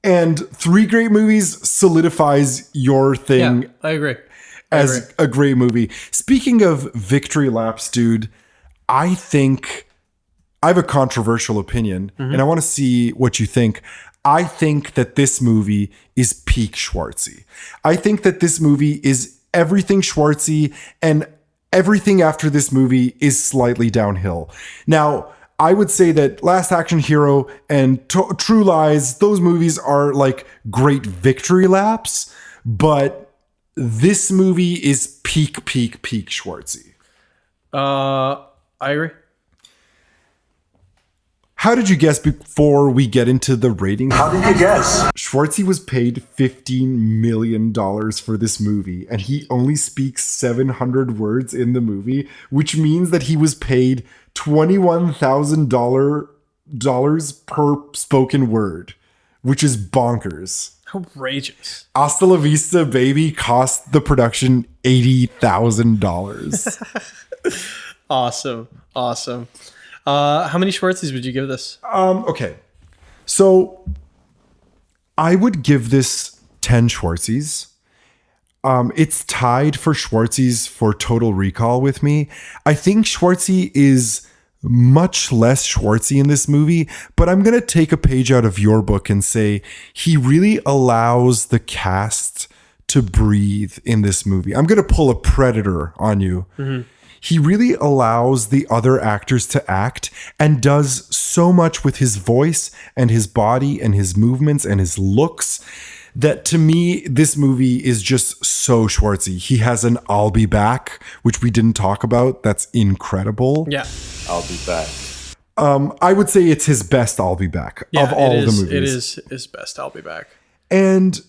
and 3 great movies solidifies your thing. Yeah, I agree. As a great movie. Speaking of victory laps, dude, I think I have a controversial opinion, and I want to see what you think. I think that this movie is peak Schwartzy. I think that this movie is everything Schwartzy, and everything after this movie is slightly downhill. Now, I would say that Last Action Hero and True Lies, those movies are like great victory laps, but this movie is peak Schwartzy. I agree. How did you guess before we get into the rating? How did you guess? Schwartzy was paid $15 million for this movie, and he only speaks 700 words in the movie, which means that he was paid $21,000 per spoken word, which is bonkers. Outrageous. Hasta la Vista Baby cost the production $80,000. Awesome. How many Schwartzys would you give this? Okay. So I would give this 10 Schwartzys. It's tied for Schwartzys for Total Recall with me. I think Schwartzy is much less Schwartzy in this movie, but I'm going to take a page out of your book and say he really allows the cast to breathe in this movie. I'm going to pull a Predator on you. Mm-hmm. He really allows the other actors to act and does so much with his voice and his body and his movements and his looks that to me, this movie is just so Schwartzy. He has an "I'll be back," which we didn't talk about. That's incredible. Yeah. I'll be back. I would say it's his best "I'll be back" of all the movies. It is his best "I'll be back." And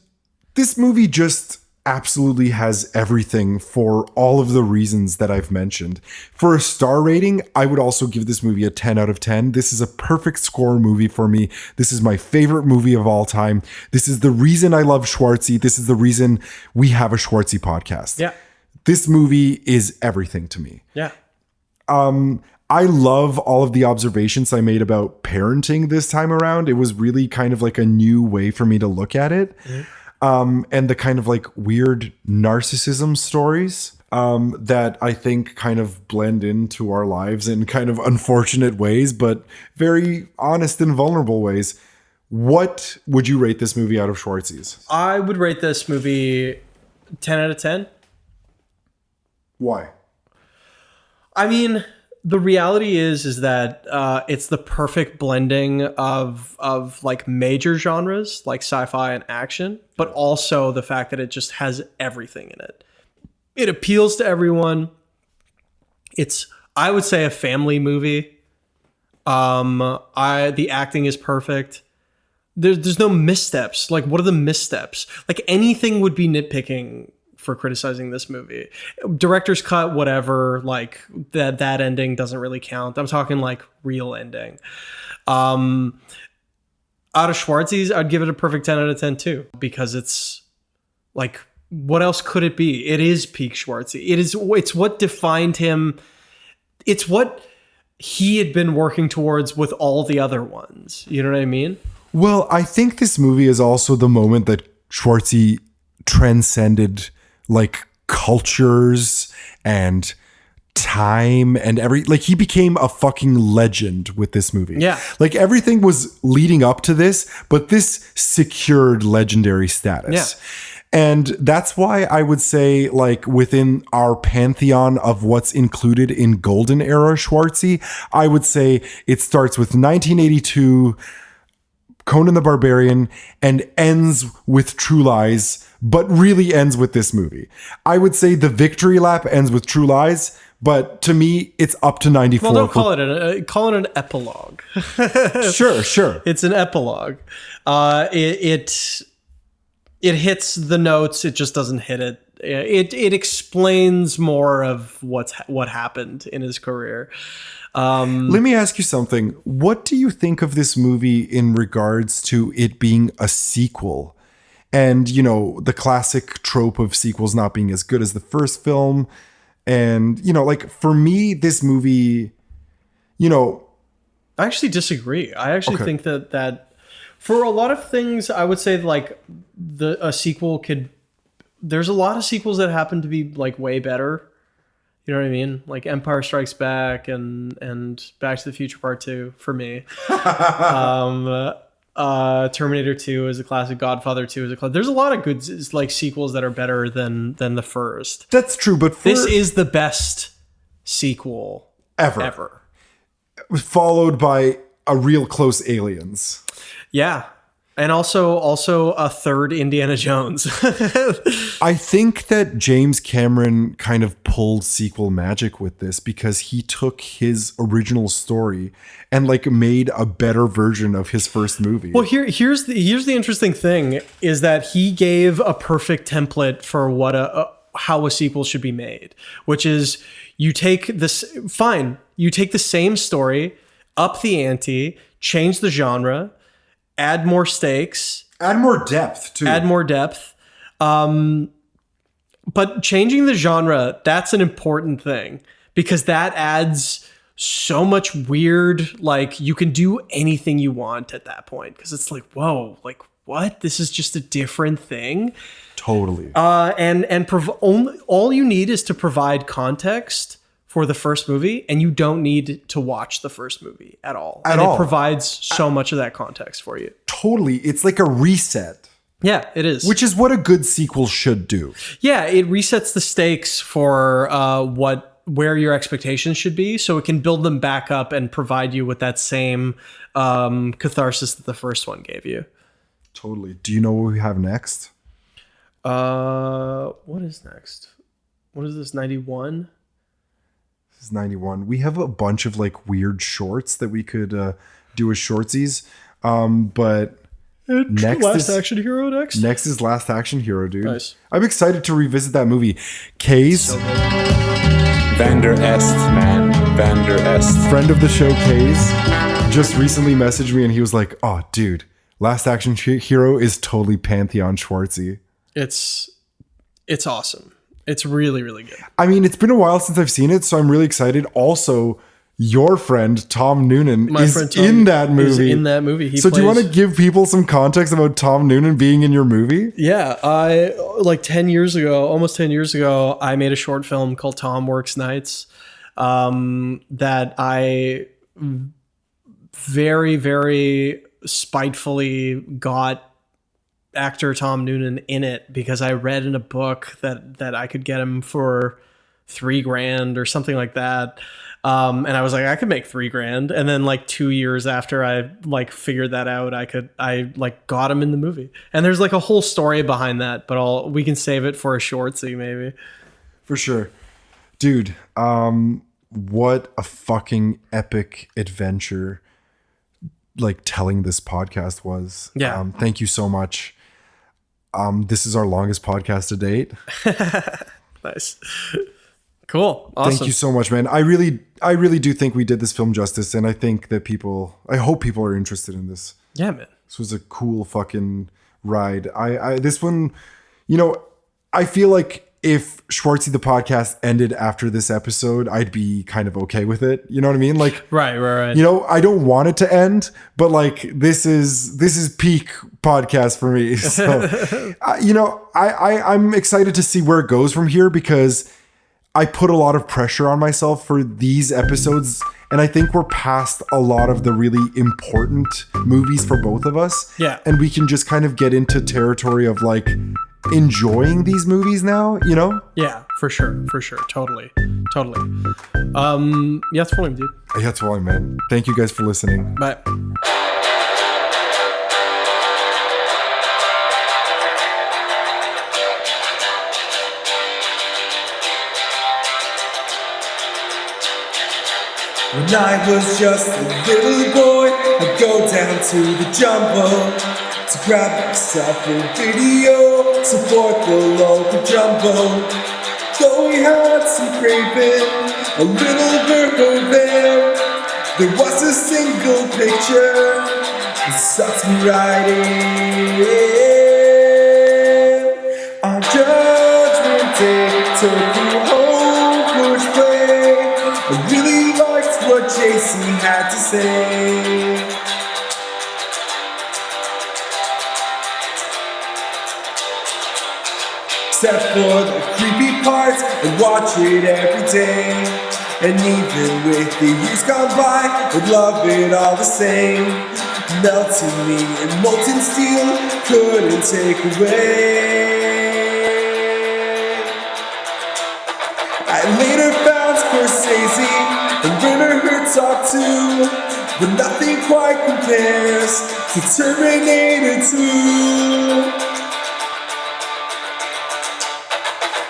This movie just absolutely has everything for all of the reasons that I've mentioned. For a star rating, I would also give this movie a 10 out of 10. This is a perfect score movie for me. This is my favorite movie of all time. This is the reason I love Schwartzy. This is the reason we have a Schwartzy podcast. Yeah. This movie is everything to me. Yeah. I love all of the observations I made about parenting this time around. It was really kind of like a new way for me to look at it. And the kind of like weird narcissism stories that I think kind of blend into our lives in kind of unfortunate ways, but very honest and vulnerable ways. What would you rate this movie out of Schwartzy's? I would rate this movie 10 out of 10. Why? I mean, the reality is that it's the perfect blending of like major genres like sci-fi and action, but also the fact that it just has everything in it. It appeals to everyone. It's, I would say, a family movie. The acting is perfect. There's no missteps. Like, what are the missteps? Like, anything would be nitpicking for criticizing this movie. Director's cut, whatever, like that ending doesn't really count. I'm talking like real ending. Out of Schwartzy's, I'd give it a perfect 10 out of 10 too, because it's like, what else could it be? It is peak Schwartzy. It's what defined him. It's what he had been working towards with all the other ones. You know what I mean? Well, I think this movie is also the moment that Schwartzy transcended like cultures and time and like he became a fucking legend with this movie. Yeah. Like everything was leading up to this, but this secured legendary status. Yeah. And that's why I would say, like, within our pantheon of what's included in golden era Schwartzy, I would say it starts with 1982, Conan the Barbarian, and ends with True Lies, but really ends with this movie. I would say the victory lap ends with True Lies, but to me, it's up to 94. Well, don't call it an epilogue. Sure. It's an epilogue. It hits the notes. It just doesn't hit it. It explains more of what happened in his career. Let me ask you something. What do you think of this movie in regards to it being a sequel? And, you know, the classic trope of sequels not being as good as the first film. And, you know, like for me, this movie, you know. I actually disagree. I actually think that for a lot of things, I would say like a sequel could, there's a lot of sequels that happen to be like way better. You know what I mean? Like Empire Strikes Back and Back to the Future Part 2 for me. Terminator 2 is a classic. Godfather 2 is a classic. There's a lot of good like sequels that are better than the first. That's true, but this is the best sequel ever. Followed by a real close Aliens. Yeah. And also a third Indiana Jones. I think that James Cameron kind of pulled sequel magic with this because he took his original story and like made a better version of his first movie. Well, here's the interesting thing is that he gave a perfect template for what how a sequel should be made, which is you take the same story, up the ante, change the genre, add more stakes. Add more depth, too. Add more depth. But changing the genre, that's an important thing because that adds so much weird, like you can do anything you want at that point because it's like, whoa, like what? This is just a different thing. Totally. And all you need is to provide context for the first movie, and you don't need to watch the first movie at all. It provides so much of that context for you. Totally. It's like a reset. Yeah, it is. Which is what a good sequel should do. Yeah, it resets the stakes for where your expectations should be, so it can build them back up and provide you with that same catharsis that the first one gave you. Totally. Do you know what we have next? What is next? What is this, 91? 91. We have a bunch of like weird shorts that we could do as shortsies, but Last Action Hero next? Next is Last Action Hero, dude. Nice. I'm excited to revisit that movie. Kay's Vander Est, man. Vander Est. Friend of the show, Kay's, just recently messaged me and he was like, oh, dude, Last Action Hero is totally Pantheon Schwartzy. It's awesome. It's really, really good. I mean, it's been a while since I've seen it, so I'm really excited. Also, your friend Tom Noonan is in that movie. He so do you want to give people some context about Tom Noonan being in your movie? Yeah, I almost 10 years ago, I made a short film called Tom Works Nights that I very, very spitefully got actor Tom Noonan in it because I read in a book that I could get him for $3,000 or something like that. And I was like, I could make $3,000. And then like 2 years after I like figured that out, I got him in the movie. And there's like a whole story behind that, but we can save it for a shortsy maybe. For sure. Dude, what a fucking epic adventure like telling this podcast was. Yeah. Thank you so much. This is our longest podcast to date. Nice. Cool. Awesome. Thank you so much, man. I really do think we did this film justice, and I think that I hope people are interested in this. Yeah, man. This was a cool fucking ride. This one, I feel like if Schwartzy the podcast ended after this episode, I'd be kind of okay with it. You know what I mean? Like, right. I don't want it to end, but like this is peak podcast for me. So, I'm excited to see where it goes from here because I put a lot of pressure on myself for these episodes, and I think we're past a lot of the really important movies for both of us. Yeah. And we can just kind of get into territory of like enjoying these movies now, Yeah, for sure. Totally. Yeah, it's volume, dude. Yeah, it's volume, man. Thank you guys for listening. Bye. When I was just a little boy, I'd go down to the Jumbo to grab myself a video, support the local Jumbo. Though we had some craving, a little Virgo there was a single picture that sucks me right in. On Judgment Day, took you home first play. I really liked what JC had to say. Except for the creepy parts, I watch it every day. And even with the years gone by, I'd love it all the same. Melting me in molten steel, couldn't take away. I later found Scorsese and Werner Herzog too, but nothing quite compares to Terminator 2.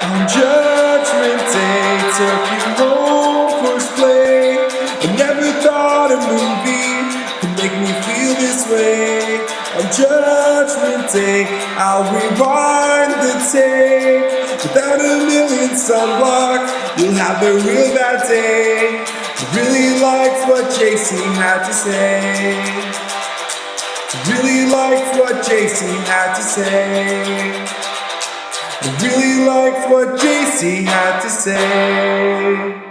On Judgment Day, took you home first play. I never thought a movie could make me feel this way. On Judgment Day, I'll rewind the tape. Without a million sunblock, you'll have a real bad day. I really liked what JC had to say. I really liked what JC had to say. I really liked what JC had to say.